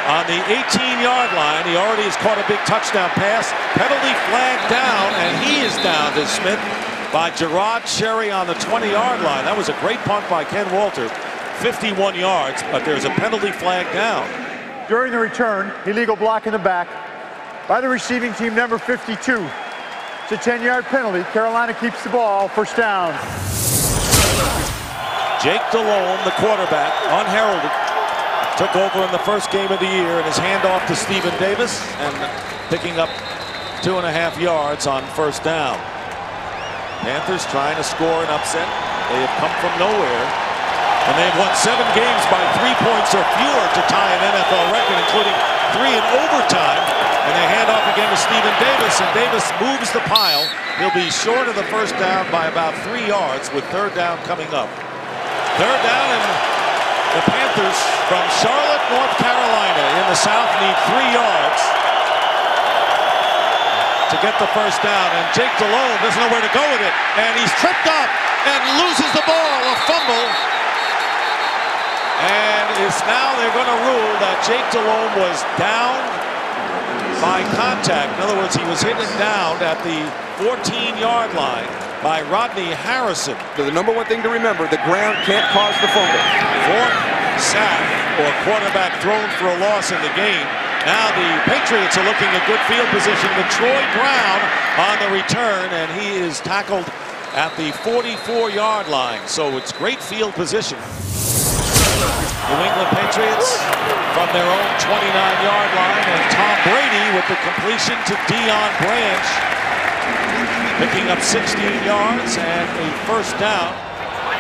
on the 18-yard line. He already has caught a big touchdown pass. Penalty flag down, and he is down to Smith by Gerard Cherry on the 20-yard line. That was a great punt by Ken Walter, 51 yards, but there's a penalty flag down. During the return, illegal block in the back by the receiving team, number 52. It's a 10-yard penalty. Carolina keeps the ball, 1st down. Jake Delhomme, the quarterback, unheralded, took over in the 1st game of the year, and his handoff to Stephen Davis, and picking up 2.5 yards on 1st down. Panthers trying to score an upset. They have come from nowhere, and they've won 7 games by 3 points or fewer to tie an NFL record, including 3 in overtime. And they hand off again to Stephen Davis, and Davis moves the pile. He'll be short of the 1st down by about 3 yards with 3rd down coming up. 3rd down, and the Panthers from Charlotte, North Carolina in the South need 3 yards to get the 1st down. And Jake Delhomme doesn't know where to go with it, and he's tripped up and loses the ball, a fumble. And it's now they're going to rule that Jake Delhomme was down by contact. In other words, he was hit and downed at the 14-yard line by Rodney Harrison. The number one thing to remember, the ground can't cause the fumble. 4th sack or quarterback thrown for a loss in the game. Now the Patriots are looking at good field position with Troy Brown on the return, and he is tackled at the 44-yard line. So it's great field position. New England Patriots from their own 29-yard line, and Tom Brady with the completion to Deion Branch, picking up 16 yards and a 1st down.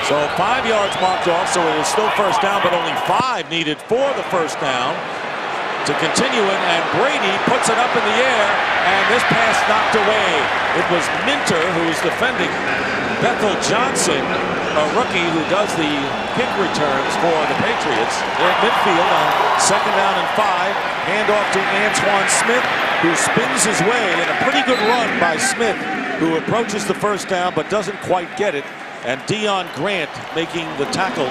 So 5 yards marked off, so it is still 1st down, but only 5 needed for the 1st down to continue it, and Brady puts it up in the air, and this pass knocked away. It was Minter who was defending Bethel Johnson, a rookie who does the kick returns for the Patriots. They're at midfield on 2nd down and 5. Handoff to Antoine Smith, who spins his way in a pretty good run by Smith, who approaches the 1st down but doesn't quite get it. And Deion Grant making the tackle.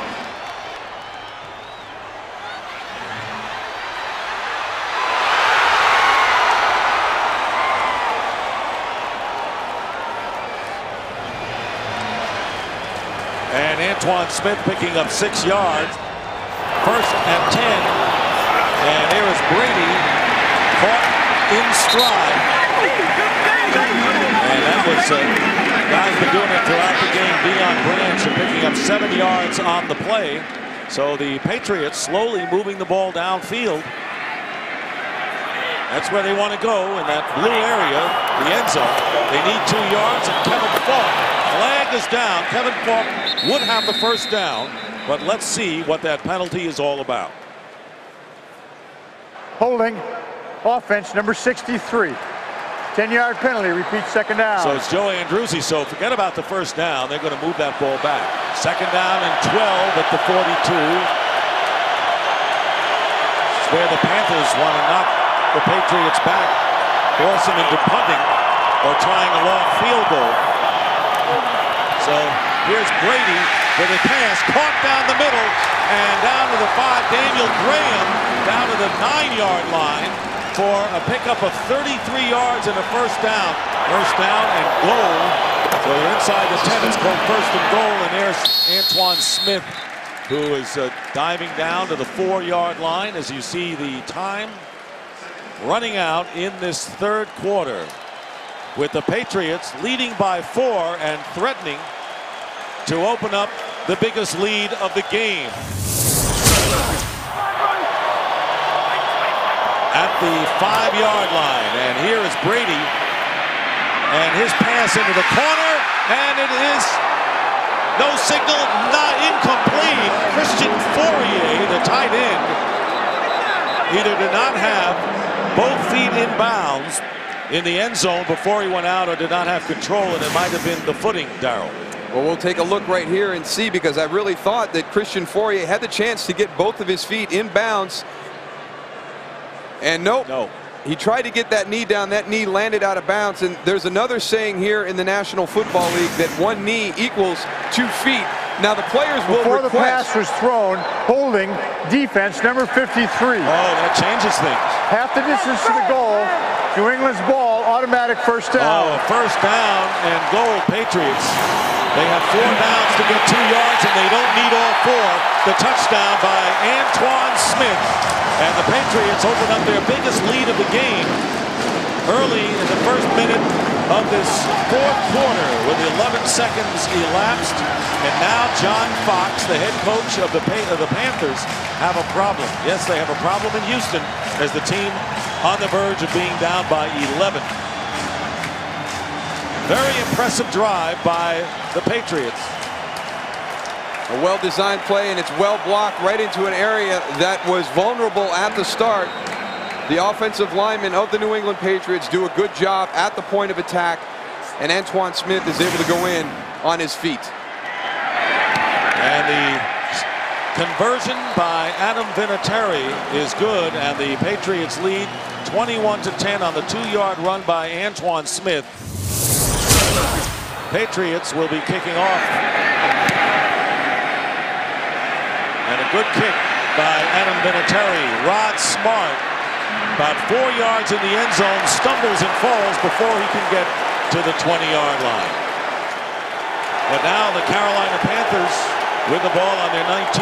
And Antoine Smith picking up 6 yards. 1st and 10. And there is Brady caught in stride. And that was, guys been doing it throughout the game. Deion Branch picking up 7 yards on the play. So the Patriots slowly moving the ball downfield. That's where they want to go, in that blue area, the end zone. They need 2 yards, and Kevin Falk, flag is down. Kevin Falk would have the 1st down, but let's see what that penalty is all about. Holding, offense number 63. 10-yard penalty, repeat 2nd down. So it's Joe Andruzzi, so forget about the 1st down. They're going to move that ball back. 2nd down and 12 at the 42. It's where the Panthers want to knock the Patriots back, force them into punting or trying a long field goal. So here's Brady with a pass caught down the middle and down to the 5. Daniel Graham down to the 9-yard line for a pickup of 33 yards and a 1st down. 1st down and goal. So they're inside the 10. It's called 1st and goal, and there's Antoine Smith, who is diving down to the 4-yard line as you see the time running out in this 3rd quarter, with the Patriots leading by 4 and threatening to open up the biggest lead of the game. At the 5-yard line, and here is Brady, and his pass into the corner, and it is no signal, not incomplete. Christian Fourier, the tight end, either did not have both feet in bounds in the end zone before he went out, or did not have control, and it might have been the footing, Darryl. Well, we'll take a look right here and see, because I really thought that Christian Fourier had the chance to get both of his feet in bounds. And nope. No. He tried to get that knee down. That knee landed out of bounds. And there's another saying here in the National Football League that 1 knee equals 2 feet. Now the players will Before request. the pass was thrown, holding, defense number 53. Oh, that changes things. Half the distance to the goal. New England's ball, automatic 1st down. Oh, 1st down and goal, Patriots. They have 4 downs to get 2 yards, and they don't need all 4. The touchdown by Antoine Smith. And the Patriots open up their biggest lead of the game early in the 1st minute of this 4th quarter, with 11 seconds elapsed. And now John Fox, the head coach of the Panthers, have a problem. Yes, they have a problem in Houston, as the team on the verge of being down by 11. Very impressive drive by the Patriots. A well-designed play, and it's well blocked right into an area that was vulnerable at the start. The offensive linemen of the New England Patriots do a good job at the point of attack, and Antoine Smith is able to go in on his feet. And the conversion by Adam Vinatieri is good, and the Patriots lead 21-10 on the 2-yard run by Antoine Smith. Patriots will be kicking off. And a good kick by Adam Vinatieri. Rod Smart, about 4 yards in the end zone, stumbles and falls before he can get to the 20-yard line. But now the Carolina Panthers with the ball on their 19.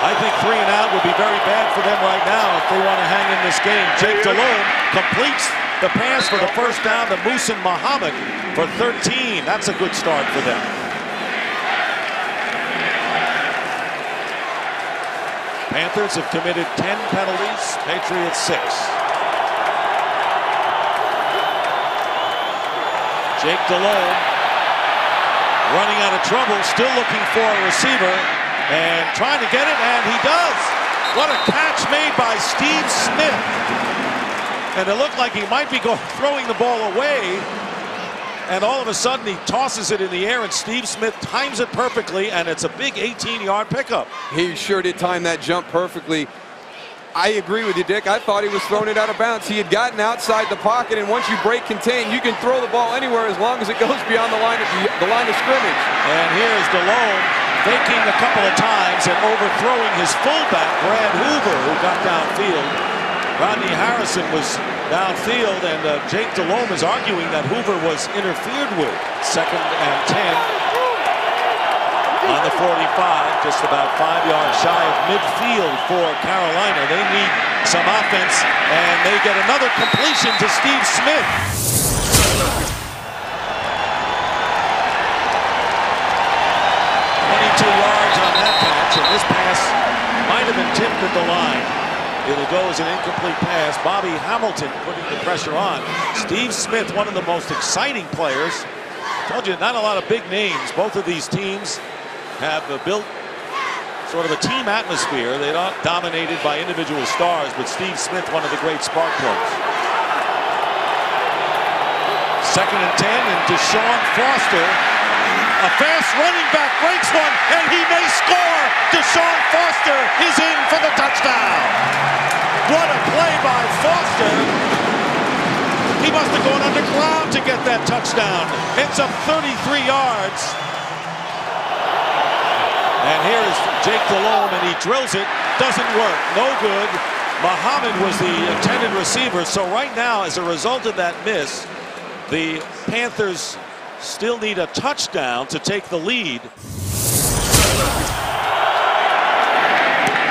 I think 3 and out would be very bad for them right now if they want to hang in this game. Jake Delhomme completes the pass for the 1st down to Muhsin Muhammad for 13. That's a good start for them. Panthers have committed 10 penalties, Patriots 6. Jake Delhomme running out of trouble, still looking for a receiver and trying to get it, and he does. What a catch made by Steve Smith. And it looked like he might be throwing the ball away, and all of a sudden he tosses it in the air, and Steve Smith times it perfectly, and it's a big 18-yard pickup. He sure did time that jump perfectly. I agree with you, Dick. I thought he was throwing it out of bounds. He had gotten outside the pocket, and once you break contain, you can throw the ball anywhere as long as it goes beyond the line of scrimmage. And here's DeLone faking a couple of times and overthrowing his fullback, Brad Hoover, who got downfield. Rodney Harrison was downfield, and Jake DeLone is arguing that Hoover was interfered with. 2nd and 10. On the 45, just about 5 yards shy of midfield for Carolina. They need some offense, and they get another completion to Steve Smith. 22 yards on that catch, and this pass might have been tipped at the line. It'll go as an incomplete pass. Bobby Hamilton putting the pressure on. Steve Smith, one of the most exciting players. Told you, not a lot of big names. Both of these teams have built sort of a team atmosphere. They're not dominated by individual stars, but Steve Smith, one of the great spark plugs. 2nd and 10, and Deshaun Foster, a fast running back, breaks one, and he may score. Deshaun Foster is in for the touchdown. What a play by Foster. He must have gone underground to get that touchdown. Ends up 33 yards. And here is Jake DeLone, and he drills it. Doesn't work. No good. Muhammad was the intended receiver. So right now, as a result of that miss, the Panthers still need a touchdown to take the lead.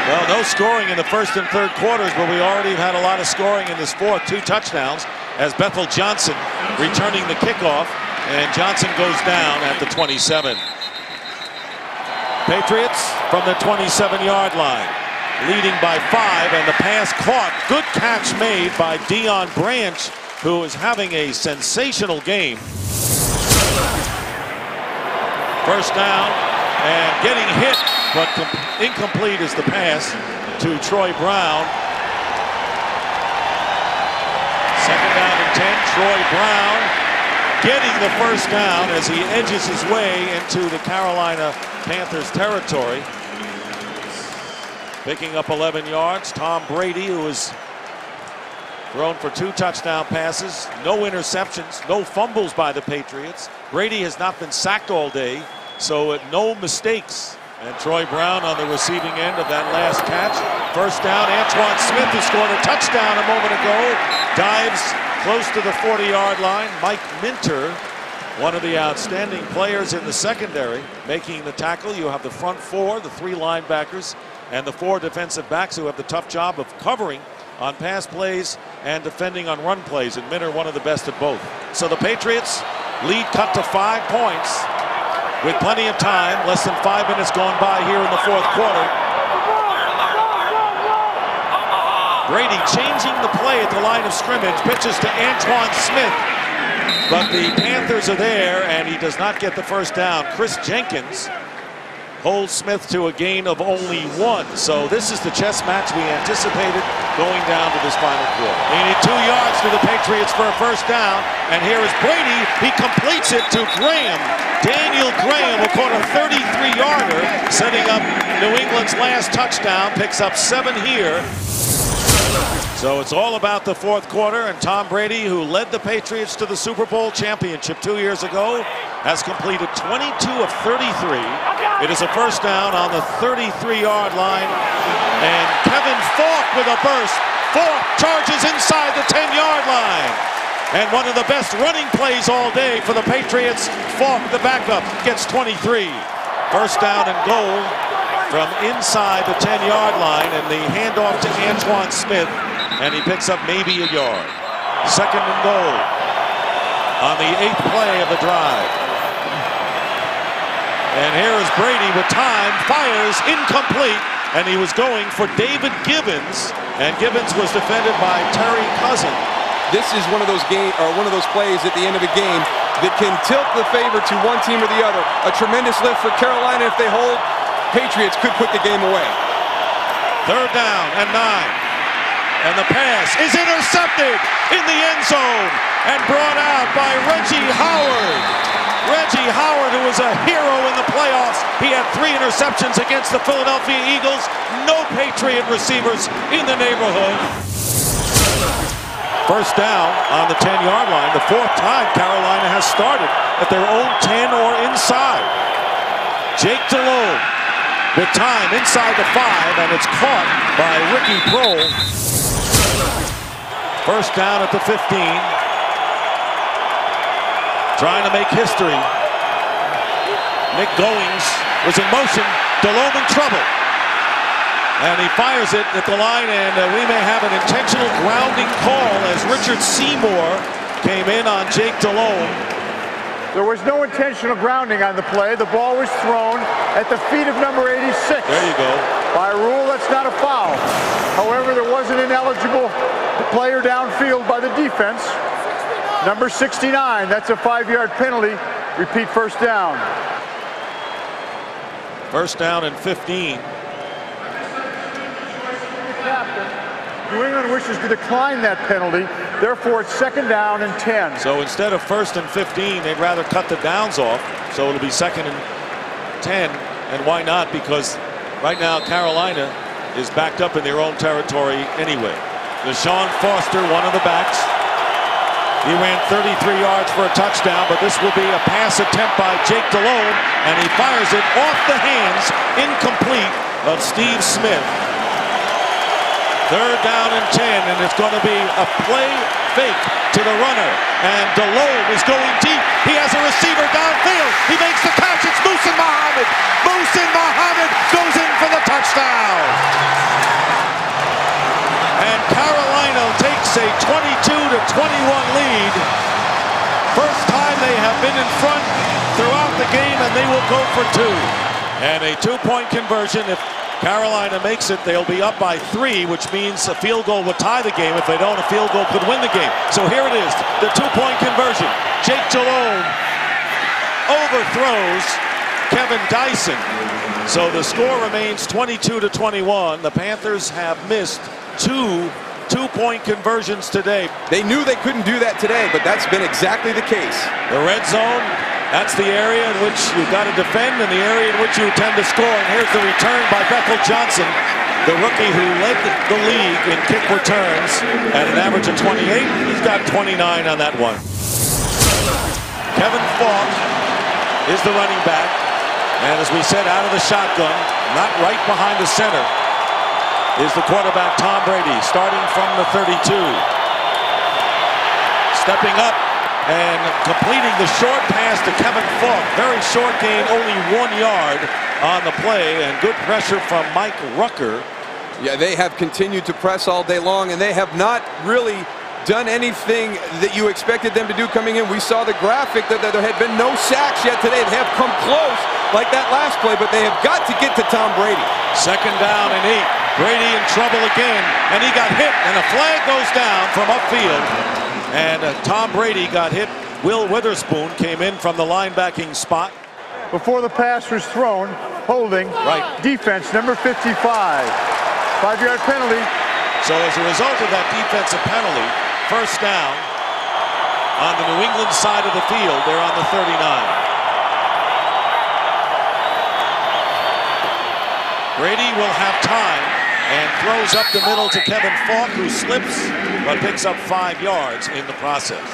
Well, no scoring in the 1st and 3rd quarters, but we already had a lot of scoring in this 4th. 2 touchdowns as Bethel Johnson returning the kickoff, and Johnson goes down at the 27. Patriots from the 27-yard line, leading by 5, and the pass caught. Good catch made by Deion Branch, who is having a sensational game. 1st down, and getting hit, but incomplete is the pass to Troy Brown. 2nd down and 10, Troy Brown getting the 1st down as he edges his way into the Carolina Panthers territory. Picking up 11 yards, Tom Brady, who has thrown for 2 touchdown passes, no interceptions, no fumbles by the Patriots. Brady has not been sacked all day, so no mistakes. And Troy Brown on the receiving end of that last catch. 1st down, Antoine Smith, who scored a touchdown a moment ago, dives close to the 40-yard line. Mike Minter, one of the outstanding players in the secondary, making the tackle. You have the front 4, the 3 linebackers, and the 4 defensive backs who have the tough job of covering on pass plays and defending on run plays, and Minter, one of the best at both. So the Patriots lead cut to 5 points with plenty of time, less than 5 minutes gone by here in the 4th quarter. Brady changing the play at the line of scrimmage, pitches to Antoine Smith, but the Panthers are there, and he does not get the 1st down. Chris Jenkins holds Smith to a gain of only 1. So this is the chess match we anticipated going down to this final quarter. They need 2 yards to the Patriots for a 1st down, and here is Brady. He completes it to Graham. Daniel Graham, who caught a 33-yarder, setting up New England's last touchdown, picks up 7 here. So it's all about the 4th quarter, and Tom Brady, who led the Patriots to the Super Bowl championship 2 years ago, has completed 22 of 33. It is a 1st down on the 33-yard line, and Kevin Falk with a burst. Falk charges inside the 10-yard line, and one of the best running plays all day for the Patriots. Falk, the backup, gets 23. 1st down and goal from inside the 10-yard line, and the handoff to Antoine Smith, and he picks up maybe a yard. 2nd and goal on the 8th play of the drive. And here is Brady with time, fires, incomplete, and he was going for David Gibbons, and Gibbons was defended by Terry Cousin. This is one of those plays at the end of a game that can tilt the favor to one team or the other. A tremendous lift for Carolina. If they hold, Patriots could put the game away. 3rd down and 9. And the pass is intercepted in the end zone. and brought out by Reggie Howard. Reggie Howard, who was a hero in the playoffs. He had 3 interceptions against the Philadelphia Eagles. No Patriot receivers in the neighborhood. First down on the 10-yard line. The 4th time Carolina has started at their own 10 or inside. Jake Delhomme with time inside the 5, and it's caught by Ricky Prohl. First down at the 15. Trying to make history. Nick Goings was in motion. Delhomme in trouble. And he fires it at the line, and we may have an intentional grounding call as Richard Seymour came in on Jake Delhomme. There was no intentional grounding on the play. The ball was thrown at the feet of number 86. There you go. By rule, that's not a foul. However, there was an ineligible player downfield by the defense. Number 69, that's a 5-yard penalty. Repeat first down. First down and 15. New England wishes to decline that penalty. Therefore, it's 2nd down and 10. So instead of 1st and 15, they'd rather cut the downs off. So it'll be 2nd and 10. And why not? Because right now Carolina is backed up in their own territory anyway. Deshaun Foster, one of the backs. He ran 33 yards for a touchdown, but this will be a pass attempt by Jake Delhomme, and he fires it off the hands, incomplete, of Steve Smith. 3rd down and 10, and it's going to be a play fake to the runner, and Delhomme is going deep. He has a receiver downfield. He makes the catch. It's Muhsin Muhammad. Muhsin Muhammad goes in for the touchdown. And Carolina takes a 22-21 lead. First time they have been in front throughout the game, and they will go for 2. And a 2-point conversion. If Carolina makes it, they'll be up by 3, which means a field goal would tie the game. If they don't, a field goal could win the game. So here it is, the 2-point conversion. Jake Delhomme overthrows Kevin Dyson. So the score remains 22-21. The Panthers have missed 2 2-point conversions today. They knew they couldn't do that today, but that's been exactly the case. The red zone, that's the area in which you've got to defend and the area in which you tend to score. And here's the return by Bethel Johnson, the rookie who led the league in kick returns at an average of 28. He's got 29 on that one. Kevin Falk is the running back. And as we said, out of the shotgun, not right behind the center, is the quarterback Tom Brady, starting from the 32. Stepping up and completing the short pass to Kevin Falk. Very short gain, only 1 yard on the play, and good pressure from Mike Rucker. Yeah, they have continued to press all day long, and they have not really done anything that you expected them to do coming in. We saw the graphic that there had been no sacks yet today. They have come close like that last play, but they have got to get to Tom Brady. 2nd down and 8. Brady in trouble again, and he got hit, and a flag goes down from upfield. And Tom Brady got hit. Will Witherspoon came in from the linebacking spot. Before the pass was thrown, holding, right. Defense, number 55. 5-yard penalty. So as a result of that defensive penalty, first down on the New England side of the field. They're on the 39. Brady will have time and throws up the middle to Kevin Falk, who slips but picks up 5 yards in the process.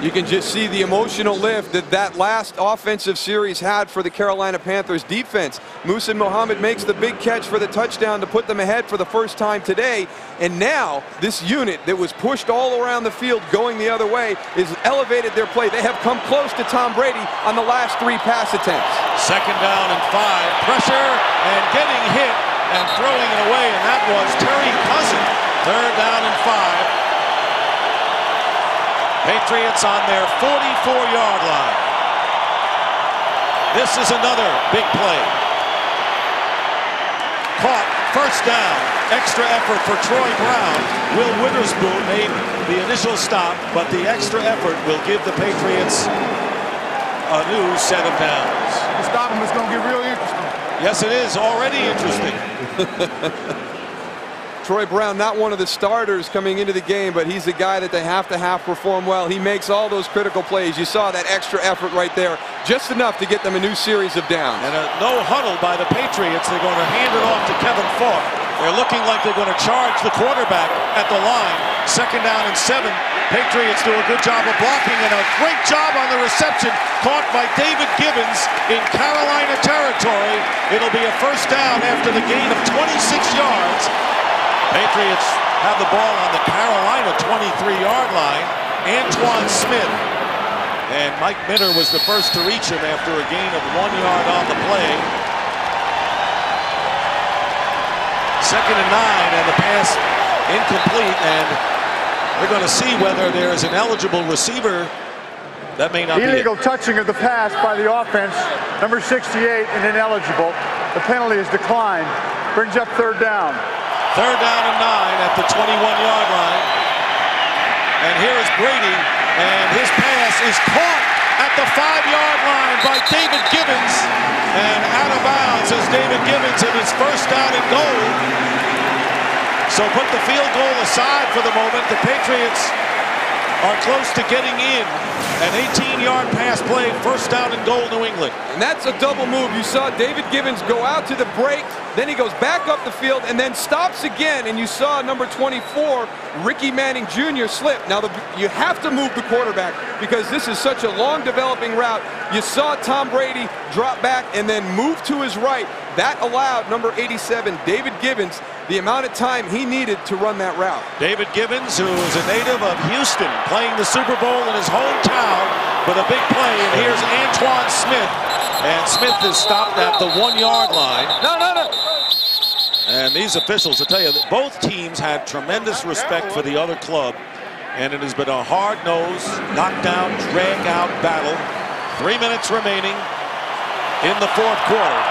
You can just see the emotional lift that last offensive series had for the Carolina Panthers defense. Muhsin Muhammad makes the big catch for the touchdown to put them ahead for the first time today. And now this unit that was pushed all around the field going the other way is elevated their play. They have come close to Tom Brady on the last 3 pass attempts. 2nd down and 5. Pressure and getting hit and throwing it away, and that was Terry Cousin. 3rd down and 5. Patriots on their 44-yard line. This is another big play. Caught, first down, extra effort for Troy Brown. Will Witherspoon made the initial stop, but the extra effort will give the Patriots a new set of downs. The stop him is going to get real interesting. Yes, it is already interesting. Troy Brown, not one of the starters coming into the game, but he's the guy that they have to have perform well. He makes all those critical plays. You saw that extra effort right there, just enough to get them a new series of downs. And a no huddle by the Patriots. They're going to hand it off to Kevin Falk. They're looking like they're going to charge the quarterback at the line. 2nd down and 7. Patriots do a good job of blocking and a great job on the reception. Caught by David Gibbons in Carolina territory. It'll be a 1st down after the gain of 26 yards. Patriots have the ball on the Carolina 23-yard line. Antoine Smith. And Mike Minter was the first to reach him after a gain of 1 yard on the play. 2nd and 9, and the pass incomplete, and we're going to see whether there is an eligible receiver. That may not be illegal touching of the pass by the offense. Number 68 and ineligible. The penalty is declined. Brings up 3rd down. 3rd down and 9 at the 21-yard line. And here is Brady, and his pass is caught at the 5-yard line by David Gibbons. And out of bounds is David Gibbons in his 1st down and goal. So put the field goal aside for the moment. The Patriots are close to getting in. An 18-yard pass play, 1st down and goal, New England. And that's a double move. You saw David Gibbons go out to the break, then he goes back up the field and then stops again. And you saw number 24, Ricky Manning Jr. slip. Now you have to move the quarterback because this is such a long developing route. You saw Tom Brady drop back and then move to his right. That allowed number 87, David Gibbons, the amount of time he needed to run that route. David Gibbons, who is a native of Houston, playing the Super Bowl in his hometown with a big play. And here's Antoine Smith. And Smith is stopped at the 1-yard line. No. And these officials, I tell you, that both teams had tremendous respect for the other club. And it has been a hard-nosed, knockdown, drag-out battle. 3 minutes remaining in the 4th quarter.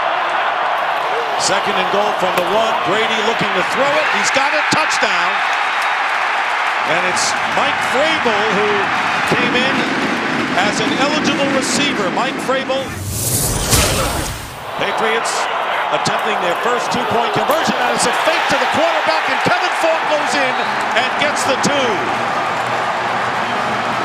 2nd and goal from the 1. Brady looking to throw it. He's got a touchdown. And it's Mike Vrabel who came in as an eligible receiver. Mike Vrabel. Patriots attempting their first 2-point conversion. And it's a fake to the quarterback. And Kevin Falk goes in and gets the 2.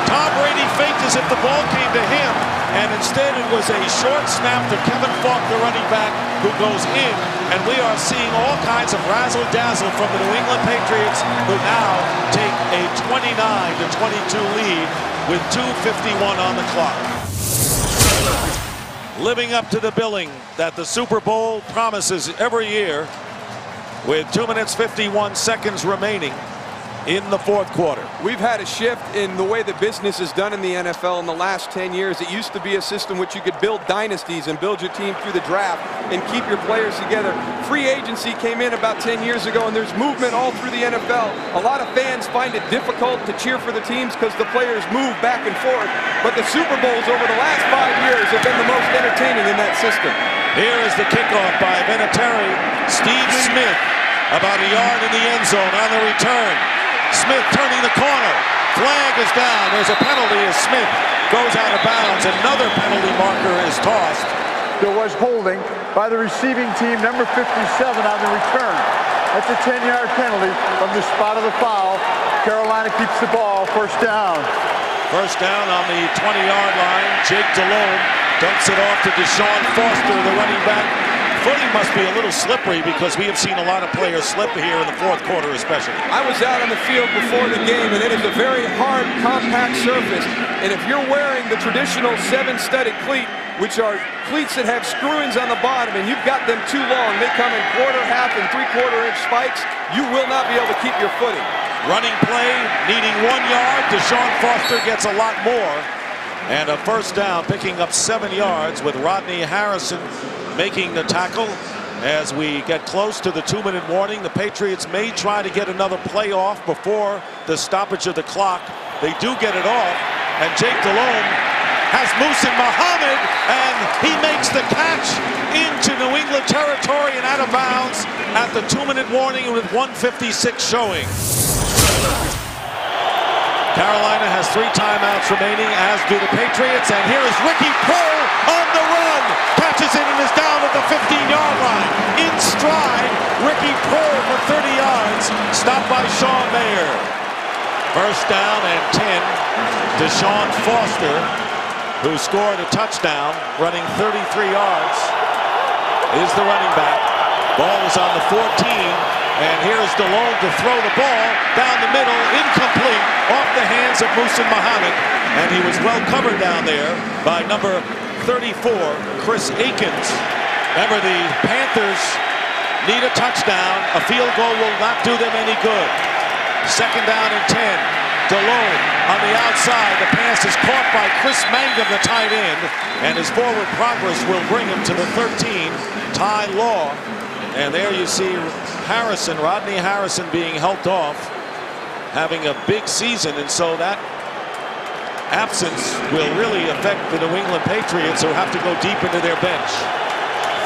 Tom Brady faked as if the ball came to him, and instead it was a short snap to Kevin Falk, the running back, who goes in. And we are seeing all kinds of razzle-dazzle from the New England Patriots, who now take a 29-22 lead with 2:51 on the clock. Living up to the billing that the Super Bowl promises every year, with 2 minutes 51 seconds remaining in the 4th quarter. We've had a shift in the way the business is done in the NFL in the last 10 years. It used to be a system which you could build dynasties and build your team through the draft and keep your players together. Free agency came in about 10 years ago, and there's movement all through the NFL. A lot of fans find it difficult to cheer for the teams because the players move back and forth. But the Super Bowls over the last 5 years have been the most entertaining in that system. Here is the kickoff by Vinatieri. Steve Smith about a yard in the end zone on the return. Smith turning the corner. Flag is down. There's a penalty as Smith goes out of bounds. Another penalty marker is tossed. There was holding by the receiving team, number 57, on the return. That's a 10-yard penalty from the spot of the foul. Carolina keeps the ball. 1st down. 1st down on the 20-yard line. Jake Delhomme dumps it off to Deshaun Foster, the running back. Footing must be a little slippery because we have seen a lot of players slip here in the 4th quarter especially. I was out on the field before the game, and it is a very hard, compact surface. And if you're wearing the traditional 7-studded cleat, which are cleats that have screw-ins on the bottom, and you've got them too long, they come in 1/4, 1/2, and 3/4 inch spikes, you will not be able to keep your footing. Running play, needing 1 yard. Deshaun Foster gets a lot more. And a 1st down, picking up 7 yards with Rodney Harrison making the tackle. As we get close to the 2-minute warning, the Patriots may try to get another play off before the stoppage of the clock. They do get it off, and Jake Delhomme has Muhsin Muhammad, and he makes the catch into New England territory and out of bounds at the 2-minute warning with 1:56 showing. Carolina has 3 timeouts remaining, as do the Patriots, and here is Ricky Proehl on the run, catches it and is down at the 15-yard line. In stride, Ricky Prohl for 30 yards, stopped by Sean Mayer. First down and 10. Deshaun Foster, who scored a touchdown, running 33 yards, is the running back. Ball is on the 14, and here's DeLone to throw the ball down the middle, incomplete, off the hands of Muhsin Muhammad, and he was well covered down there by number 34, Chris Akins. Remember, the Panthers need a touchdown. A field goal will not do them any good. Second down and 10. DeLone on the outside. The pass is caught by Chris Mangum, the tight end, and his forward progress will bring him to the 13. Ty Law. And there you see Harrison, Rodney Harrison, being helped off, having a big season, and so that absence will really affect the New England Patriots, who have to go deep into their bench.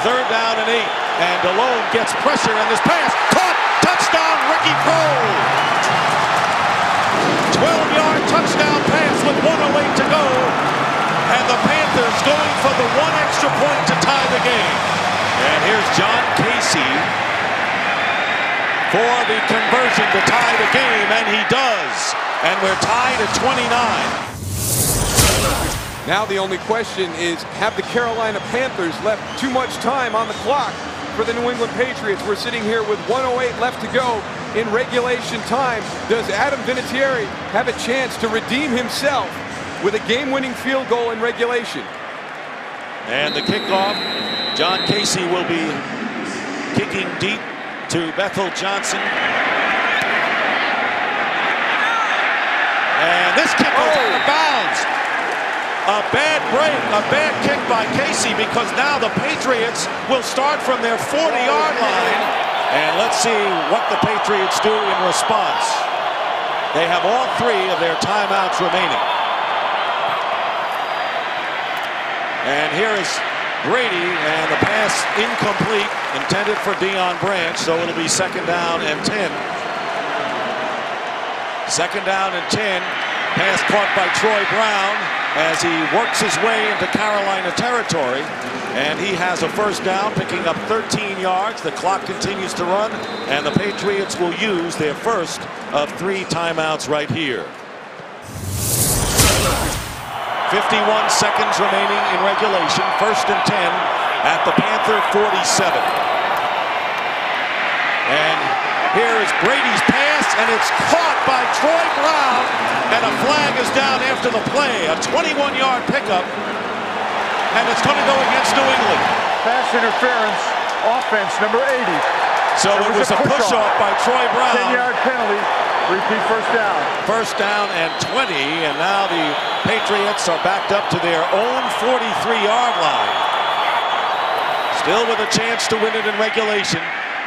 Third down and 8, and DeLone gets pressure, and this pass caught, touchdown, Ricky Prohl. 12-yard touchdown pass with 1:08 to go, and the Panthers going for the one extra point to tie the game. And here's John Casey for the conversion to tie the game, and he does. And we're tied at 29. Now the only question is, have the Carolina Panthers left too much time on the clock for the New England Patriots? We're sitting here with 1:08 left to go in regulation time. Does Adam Vinatieri have a chance to redeem himself with a game-winning field goal in regulation? And the kickoff, John Casey will be kicking deep to Bethel Johnson. And this kick goes out of bounds. A bad break, a bad kick by Casey, because now the Patriots will start from their 40-yard line. And let's see what the Patriots do in response. They have all 3 of their timeouts remaining. And here is Brady, and the pass incomplete, intended for Deion Branch, so it'll be second down and 10. Second down and 10. Pass caught by Troy Brown as he works his way into Carolina territory, and he has a first down, picking up 13 yards. The clock continues to run, and the Patriots will use their first of 3 timeouts right here. 51 seconds remaining in regulation. First and 10 at the Panther 47. And here is Brady's pass, and it's caught by Troy Brown, and a flag is down after the play. A 21-yard pickup, and it's going to go against New England. Pass interference, offense number 80. So it was a push-off by Troy Brown. 10-yard penalty, repeat first down. First down and 20, and now the Patriots are backed up to their own 43-yard line. Still with a chance to win it in regulation.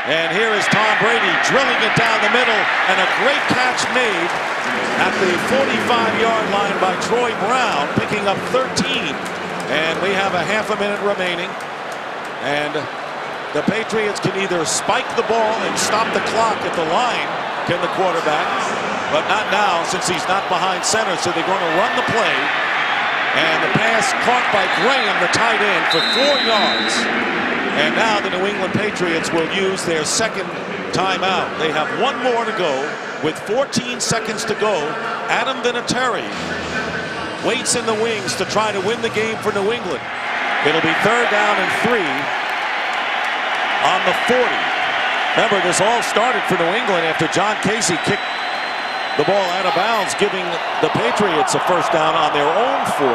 And here is Tom Brady drilling it down the middle, and a great catch made at the 45-yard line by Troy Brown, picking up 13. And we have a half a minute remaining. And the Patriots can either spike the ball and stop the clock at the line, can the quarterback, but not now since he's not behind center, so they're going to run the play. And the pass caught by Graham, the tight end, for 4 yards. And now the New England Patriots will use their second timeout. They have 1 more to go with 14 seconds to go. Adam Vinatieri waits in the wings to try to win the game for New England. It'll be third down and 3 on the 40. Remember, this all started for New England after John Casey kicked the ball out of bounds, giving the Patriots a first down on their own 40.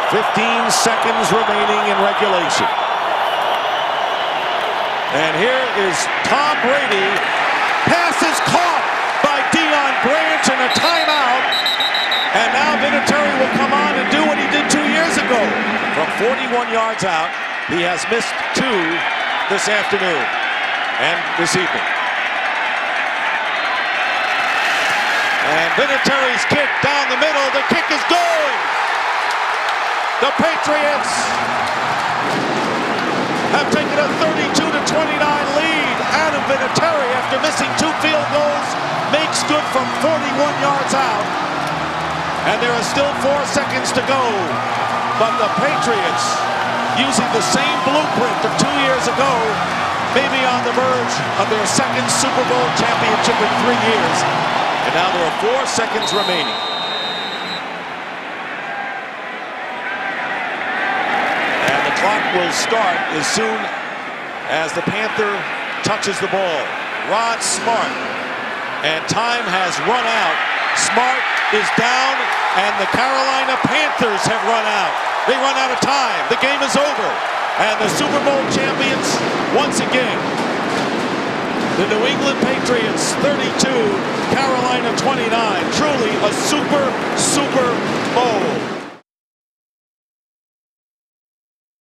15 seconds remaining in regulation. And here is Tom Brady. Pass is caught by Deion Branch, and a timeout. And now Vinatieri will come on and do what he did 2 years ago. From 41 yards out, he has missed 2 this afternoon and this evening. And Vinatieri's kick down the middle. The kick is good. The Patriots have taken a 32-29 lead. Adam Vinatieri, after missing 2 field goals, makes good from 41 yards out. And there are still 4 seconds to go. But the Patriots, using the same blueprint of 2 years ago, may be on the verge of their second Super Bowl championship in 3 years. And now there are 4 seconds remaining. And the clock will start as soon as the Panther touches the ball. Rod Smart. And time has run out. Smart is down, and the Carolina Panthers have run out. They run out of time. The game is over. And the Super Bowl champions, once again, the New England Patriots 32, Carolina 29.